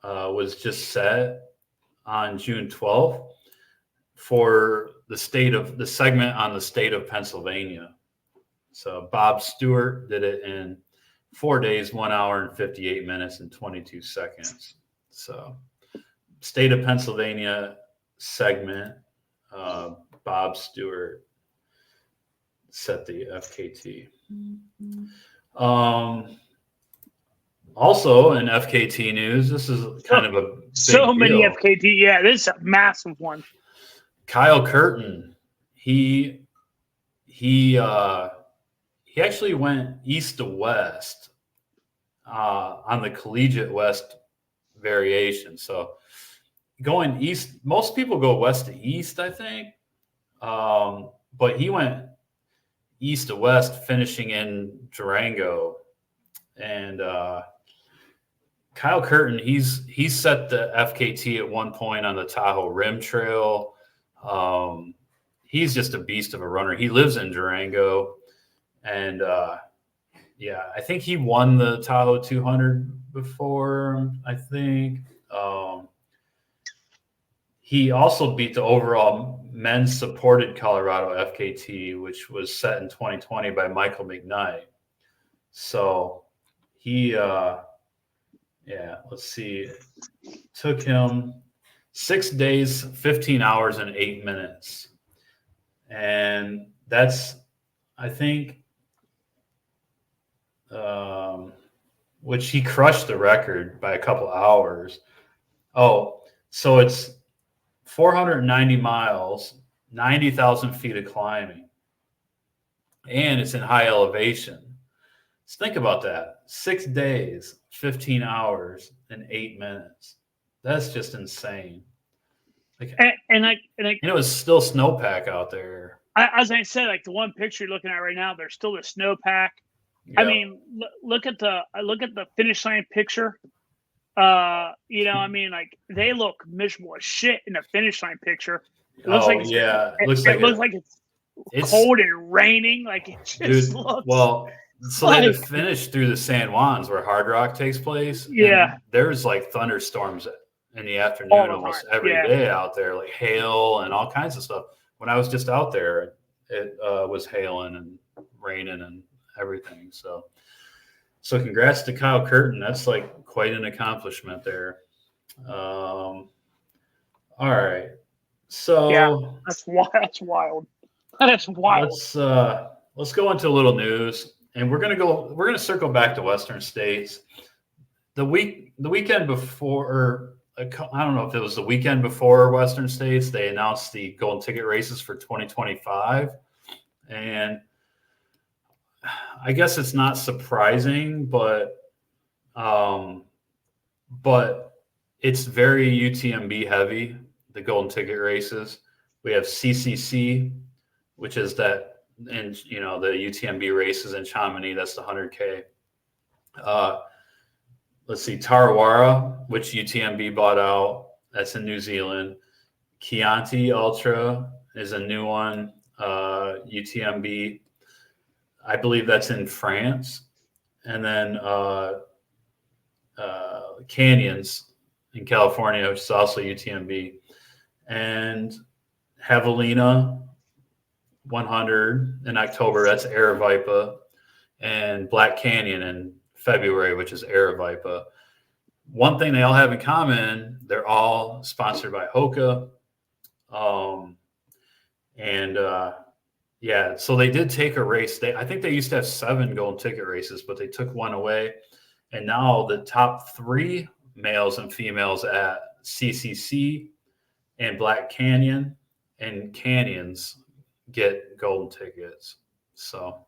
was just set on June 12th for the segment on the state of Pennsylvania. So Bob Stewart did it in 4 days, 1 hour and 58 minutes and 22 seconds. So state of Pennsylvania segment, Bob Stewart set the FKT. Also in FKT news, this is kind of a so big many deal. FKT. Yeah, this is a massive one. Kyle Curtin, he actually went east to west on the collegiate west variation. So going east, most people go west to east, I think, but he went east to west, finishing in Durango. And Kyle Curtin, he's set the FKT at one point on the Tahoe Rim Trail. He's just a beast of a runner. He lives in Durango, and yeah, I think he won the Tahoe 200 before. I think he also beat the overall men's supported Colorado FKT, which was set in 2020 by Michael McKnight. So he, yeah, let's see, took him 6 days, 15 hours, and 8 minutes. And that's, I think, which he crushed the record by a couple hours. Oh, so it's 490 miles, 90,000 feet of climbing, and it's in high elevation. Just think about that. 6 days, 15 hours, and 8 minutes. That's just insane. And it was still snowpack out there. As I said, like the one picture you're looking at right now, there's still the snowpack. Yeah. I mean, look at the finish line picture. Like they look miserable as shit in the finish line picture. It looks like It looks like it's it's cold and raining. Like it just dude. looks Well, so they had to like finish through the San Juans where Hard Rock takes place, yeah, and there's like thunderstorms in the all afternoon the time. almost every day out there, like hail and all kinds of stuff. When I was just out there, it was hailing and raining and everything. So congrats to Kyle Curtin. That's like quite an accomplishment there. All right. Yeah, So that's wild. That's wild. That's wild. let's go into a little news, and we're gonna circle back to Western states. The weekend before, or I don't know if it was the weekend before Western states, they announced the golden ticket races for 2025, and I guess it's not surprising, but it's very UTMB heavy. The golden ticket races. We have CCC, which is that, and the UTMB races in Chamonix. That's the 100K. Let's see, Tarawara, which UTMB bought out. That's in New Zealand. Chianti Ultra is a new one. UTMB. I believe that's in France. And then Canyons in California, which is also UTMB. And Javelina 100 in October, that's Aravaipa. And Black Canyon in February, which is Aravaipa. One thing they all have in common, they're all sponsored by Hoka. So they did take a race. I think they used to have 7 golden ticket races, but they took one away. And now the top 3 males and females at CCC and Black Canyon and Canyons get golden tickets. So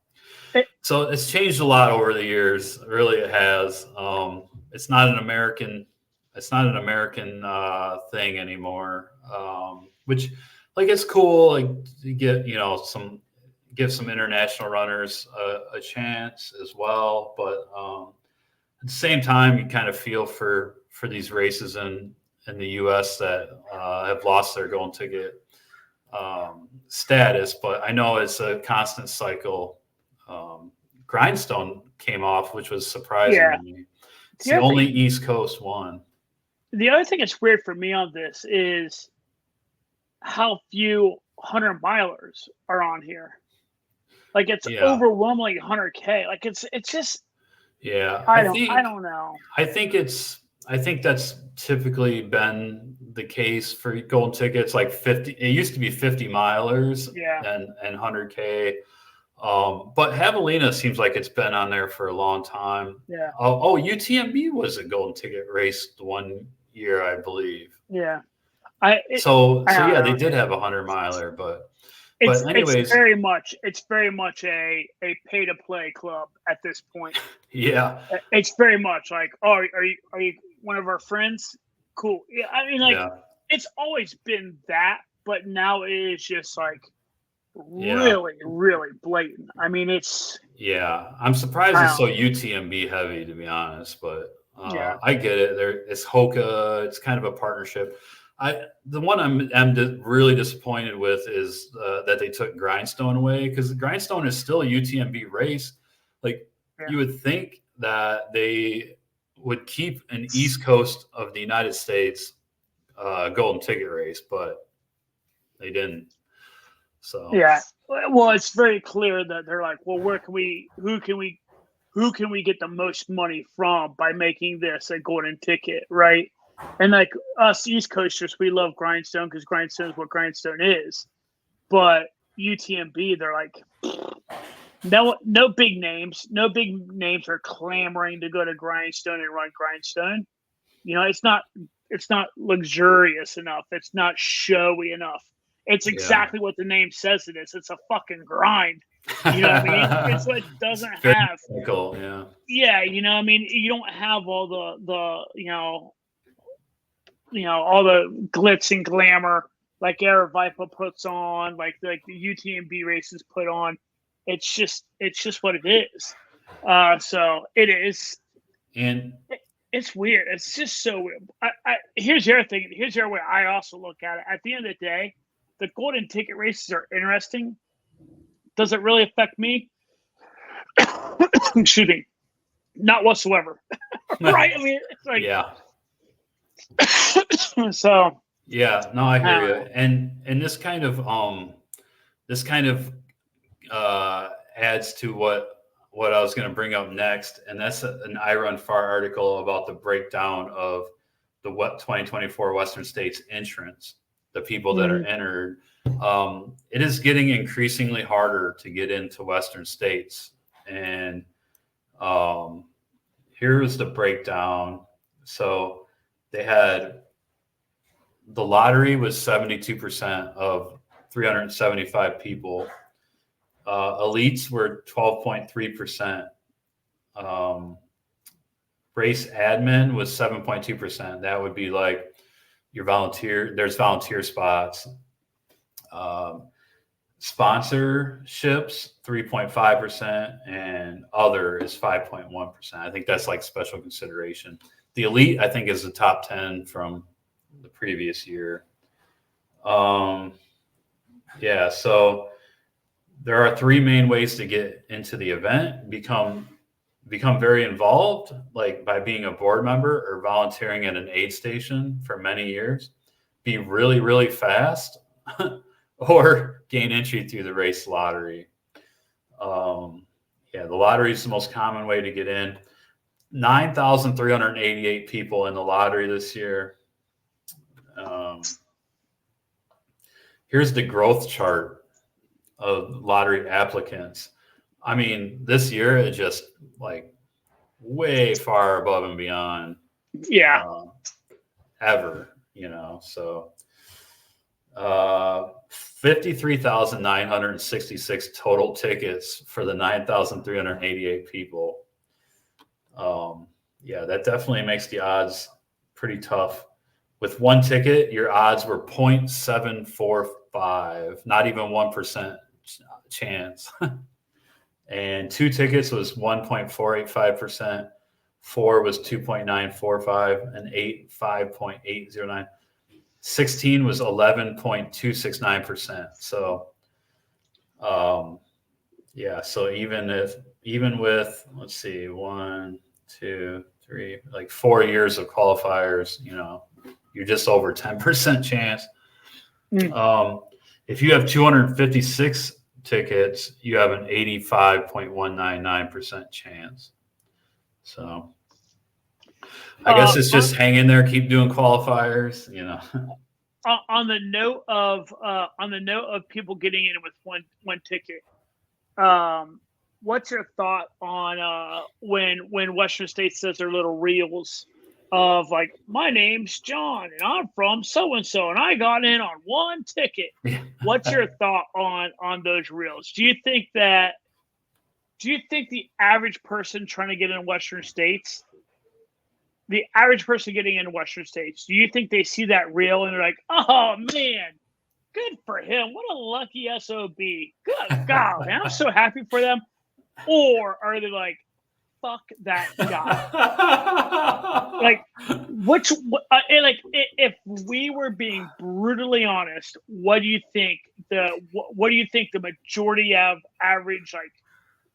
it's changed a lot over the years. Really, it has. It's not an American thing anymore. Which, like, it's cool. Like, you get give some international runners a chance as well. But at the same time, you kind of feel for these races in the U.S. that have lost their golden ticket status. But I know it's a constant cycle. Grindstone came off, which was surprising to me. It's the only East Coast one. The other thing that's weird for me on this is how few 100-milers are on here. Like, it's overwhelmingly 100K. Like, it's just I don't know. I think that's typically been the case for golden tickets. Like 50, it used to be 50 milers and 100K. But Javelina seems like it's been on there for a long time. Yeah. UTMB was a golden ticket race one year, I believe. Yeah. They did have a 100-miler, but anyways, it's very much a pay to play club at this point. Yeah. It's very much like, are you one of our friends? Cool. Yeah. I mean, it's always been that, but now it is just like really, really blatant. I mean, it's. Yeah. I'm surprised it's so UTMB heavy, to be honest, but I get it. It's Hoka. It's kind of a partnership. The one I'm really disappointed with is that they took Grindstone away, because the Grindstone is still a UTMB race. Like, you would think that they would keep an East Coast of the United States golden ticket race, but they didn't. So well, it's very clear that they're like, well, who can we get the most money from by making this a golden ticket, right? And like us East Coasters, we love Grindstone because Grindstone is what Grindstone is. But UTMB, they're like, no big names. No big names are clamoring to go to Grindstone and run Grindstone. It's not luxurious enough. It's not showy enough. It's exactly what the name says it is. It's a fucking grind. You know what I mean? It's what it doesn't have. Cool, yeah. You know what I mean? You don't have all the all the glitz and glamour like Aravaipa puts on, like the UTMB races put on. It's just what it is. So it is. And It's weird. It's just so weird. Here's the other thing. Here's the other way I also look at it. At the end of the day, the golden ticket races are interesting. Does it really affect me? Excuse me. Not whatsoever. Right? I mean, it's like, yeah. So Yeah, no, I hear I you. don't know. And this kind of adds to what I was going to bring up next, and that's an I Run Far article about the breakdown of the 2024 Western States entrants, the people that are entered. It is getting increasingly harder to get into Western States, and here's the breakdown. So they had the lottery was 72% of 375 people. Elites were 12.3%. Race admin was 7.2%. That would be like your volunteer. There's volunteer spots. Sponsorships 3.5%, and other is 5.1%. I think that's like special consideration. The elite, I think, is the top 10 from the previous year. Yeah, so there are three main ways to get into the event: become very involved, like by being a board member or volunteering at an aid station for many years, be really, really fast, or gain entry through the race lottery. Yeah, the lottery is the most common way to get in. 9,388 people in the lottery this year. Here's the growth chart of lottery applicants. I mean, this year it just like way far above and beyond. Yeah. Ever, so 53,966 total tickets for the 9,388 people. Yeah, that definitely makes the odds pretty tough. With one ticket, your odds were 0.745, not even 1% chance. And two tickets was 1.485%, four was 2.945, and eight 5.809. 16 was 11.269%. So, yeah. So even with let's see, 1, 2, 3, like 4 years of qualifiers, you're just over 10% chance. If you have 256 tickets, you have an 85.199% chance. So I guess it's just hang in there, keep doing qualifiers, On the note of people getting in with one ticket, what's your thought on when Western States says their little reels of like, my name's John and I'm from so and so and I got in on one ticket? What's your thought on those reels? Do you think the average person trying to get in Western States, do you think they see that reel and they're like, oh man, good for him, what a lucky SOB, good God, man, I'm so happy for them? Or are they like, fuck that guy? Like, if we were being brutally honest, what do you think the majority of average like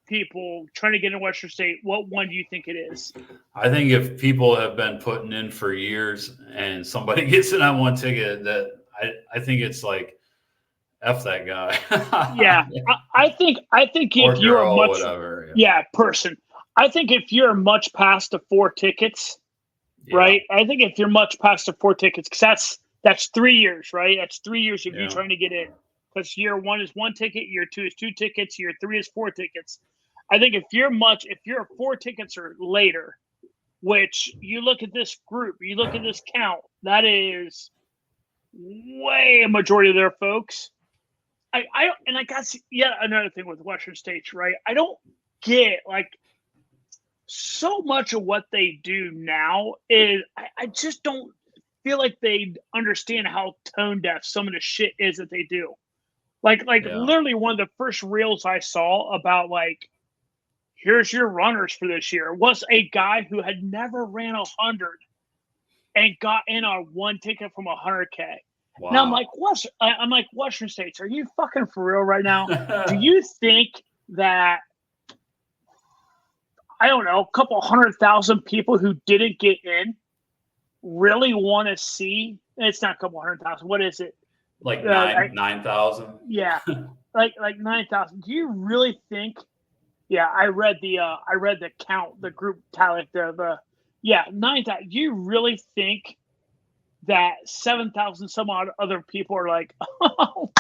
people trying to get in Western State, what one do you think it is? I think if people have been putting in for years and somebody gets in on one ticket, that I think it's like, F that guy. Yeah. I think if you're a much whatever, person, I think if you're much past the 4 tickets, right? I think if you're much past the 4 tickets, because that's 3 years, right? That's 3 years of you trying to get in. Because year 1 is 1 ticket, year 2 is 2 tickets, year 3 is 4 tickets. I think if you're 4 tickets or later, which you look at this group, you look at this count, that is way a majority of their folks. I guess yet another thing with Western States, right? I don't get like so much of what they do now is I just don't feel like they understand how tone deaf some of the shit is that they do. Like literally one of the first reels I saw about like here's your runners for this year, was a guy who had never ran 100 and got in on one ticket from 100K. Wow. Now I'm like, Western States, are you fucking for real right now? Do you think that, I don't know, a couple 100,000 people who didn't get in really want to see? It's not a couple 100,000. What is it? Like 9,000. Yeah, like 9,000. Do you really think? Yeah, I read the count, the group tally, 9,000. Do you really think that 7,000 some odd other people are like, oh,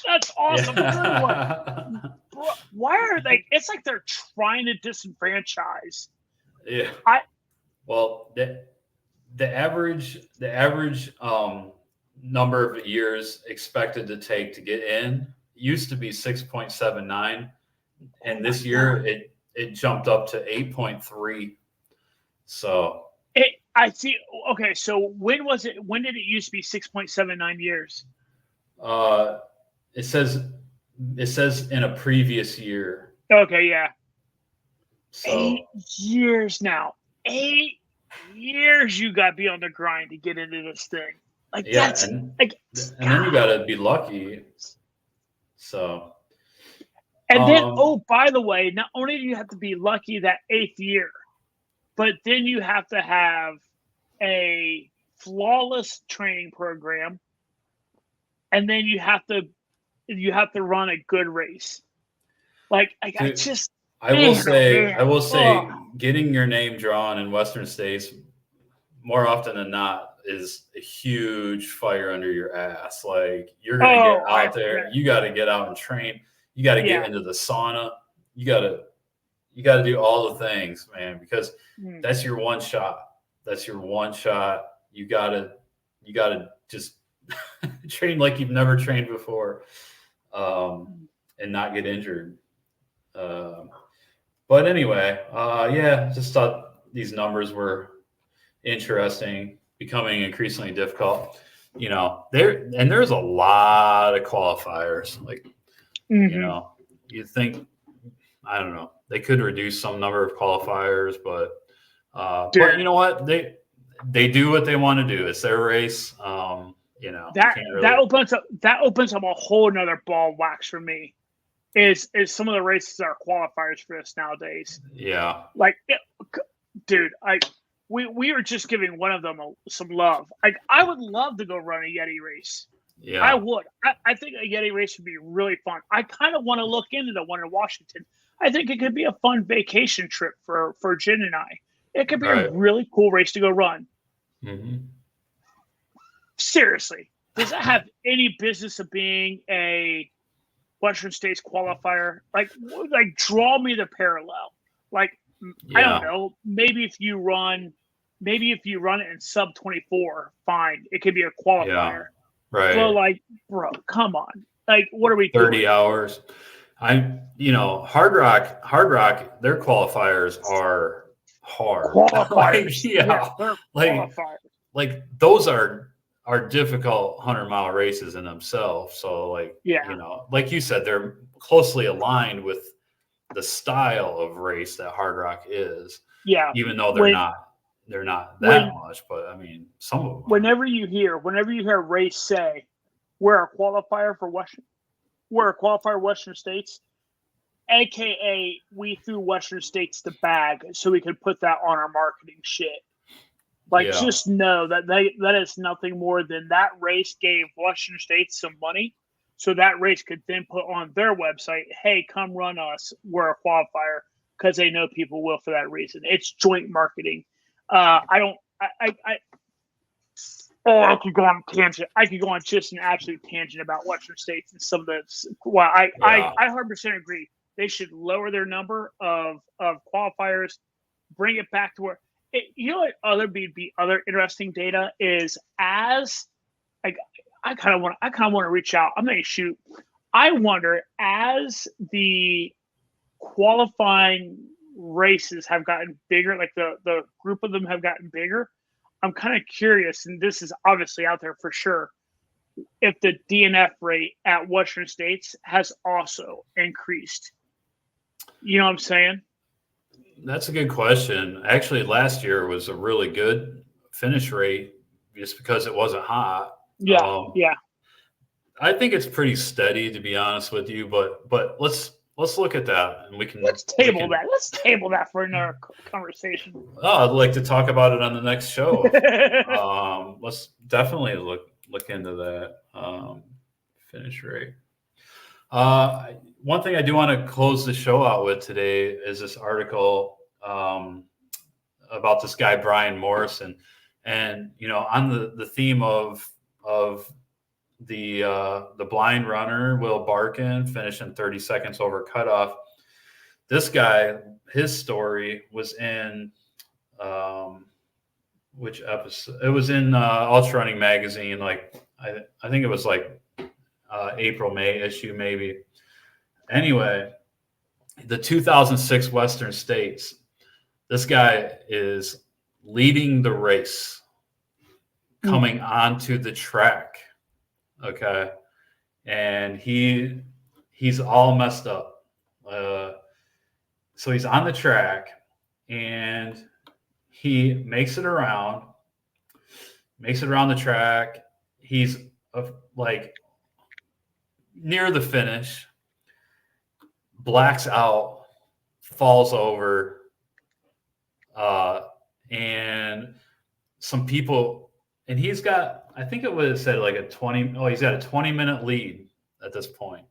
that's awesome, good one. Bro, why are they? It's like they're trying to disenfranchise. Yeah. Well, the average number of years expected to take to get in used to be 6.79, and this year it jumped up to 8.3. So I see. Okay, so when was it? When did it used to be 6.79 years? It says in a previous year. Okay, yeah. So 8 years now. 8 years you got to be on the grind to get into this thing. Like, yeah, that's and then you got to be lucky. So, and then by the way, not only do you have to be lucky that 8th year, but then you have to have a flawless training program, and then you have to run a good race. Like, I will say, getting your name drawn in Western States more often than not is a huge fire under your ass. Like, you're gonna get out there. You got to get out and train. You got to get into the sauna. You got to do all the things, man, because that's your one shot. That's your one shot. You gotta just train like you've never trained before, and not get injured. But anyway, just thought these numbers were interesting, becoming increasingly difficult. There's a lot of qualifiers. Like, you think, I don't know, they could reduce some number of qualifiers, but you know what? They do what they want to do. It's their race. That opens up a whole nother ball of wax for me. Is some of the races that are qualifiers for this nowadays? Yeah. Like, dude, we were just giving one of them some love. Like, I would love to go run a Yeti race. Yeah, I would. I think a Yeti race would be really fun. I kind of want to look into the one in Washington. I think it could be a fun vacation trip for Jen and I. It could be a really cool race to go run. Mm-hmm. Seriously, does it have any business of being a Western States qualifier? Like draw me the parallel. Like, I don't know. Maybe if you run it in sub 24, fine. It could be a qualifier. Yeah. Right. So, like, bro, come on. Like, what are we 30 doing? hours. Hard Rock, their qualifiers are hard. Qualifiers. Like those are difficult 100-mile races in themselves. So, like, like you said, they're closely aligned with the style of race that Hard Rock is. Yeah. Even though they're not that much, but I mean, some of them. Whenever you hear a race say, we're a qualifier Western States, aka we threw Western States the bag so we could put that on our marketing shit. Like, just know that is nothing more than that race gave Western States some money, so that race could then put on their website, hey, come run us, we're a qualifier, because they know people will for that reason. It's joint marketing. I could go on a tangent. I could go on just an absolute tangent about Western States and some of the. Well, I 100% agree. They should lower their number of qualifiers, bring it back to where. What other interesting data is, as like I kind of want to reach out. I'm going to shoot. I wonder, as the qualifying races have gotten bigger, like the group of them have gotten bigger, I'm kind of curious, and this is obviously out there for sure, if the DNF rate at Western States has also increased. You know what I'm saying? That's a good question. Actually, last year was a really good finish rate just because it wasn't hot. Yeah, yeah. I think it's pretty steady, to be honest with you. But let's look at that, and Let's table that. Let's table that for another conversation. Oh, I'd like to talk about it on the next show. Let's definitely look into that finish rate. One thing I do want to close the show out with today is this article about this guy Brian Morrison, and on the theme of the blind runner Will Barkin finishing 30 seconds over cutoff. This guy, his story was in which episode? It was in Ultra Running Magazine. Like I think it was like April, May issue maybe. Anyway, the 2006 Western States. This guy is leading the race, coming onto the track. Okay, and he's all messed up. So he's on the track, and he makes it around the track. He's like near the finish, blacks out, falls over, and some people, and he's got, I think it was said like he's got a 20-minute lead at this point.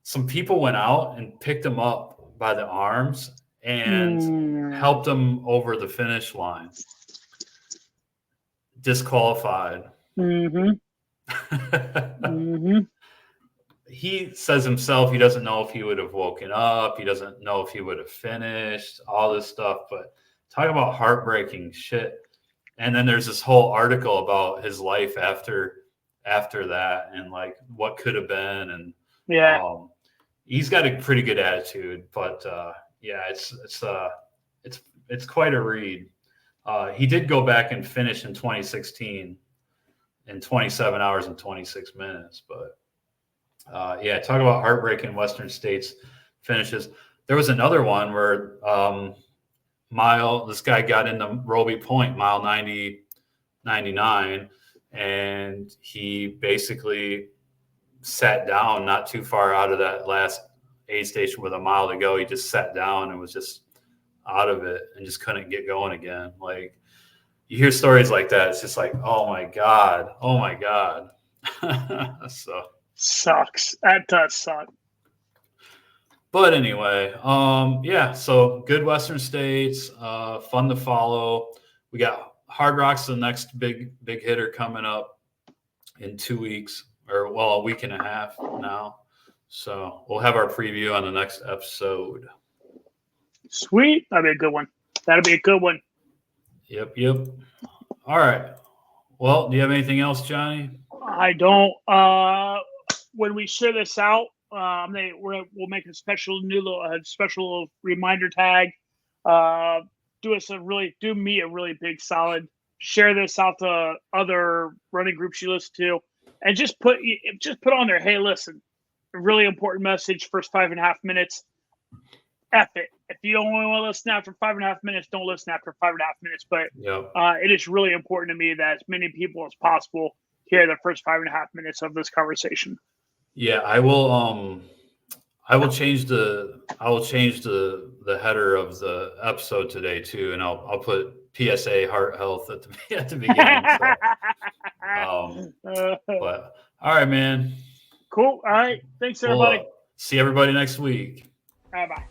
Some people went out and picked him up by the arms and helped him over the finish line. Disqualified. He says himself he doesn't know if he would have woken up. He doesn't know if he would have finished, all this stuff. But talk about heartbreaking shit. And then there's this whole article about his life after that and like what could have been. And he's got a pretty good attitude, but it's quite a read. He did go back and finish in 2016 in 27 hours and 26 minutes. But talk about heartbreaking Western States finishes. There was another one where this guy got into Roby Point, mile 99, and he basically sat down not too far out of that last aid station with a mile to go. He just sat down and was just out of it and just couldn't get going again. Like, you hear stories like that, it's just like, oh my God. So sucks. That does suck. But anyway, so good Western States, fun to follow. We got Hard Rock's the next big hitter coming up in 2 weeks, or a week and a half now. So we'll have our preview on the next episode. Sweet. That'll be a good one. Yep. All right. Well, do you have anything else, Johnny? I don't. When we share this out, we'll make a special reminder tag. Do me a really big solid. Share this out to other running groups you listen to, and just put on there. Hey, listen, a really important message. First 5.5 minutes. F it. If you don't want to listen after 5.5 minutes, don't listen after 5.5 minutes. But it is really important to me that as many people as possible hear the first 5.5 minutes of this conversation. Yeah, I will. I will change the header of the episode today too, and I'll put PSA heart health at the beginning. But all right, man. Cool. All right. Thanks, everybody. See everybody next week. Bye bye.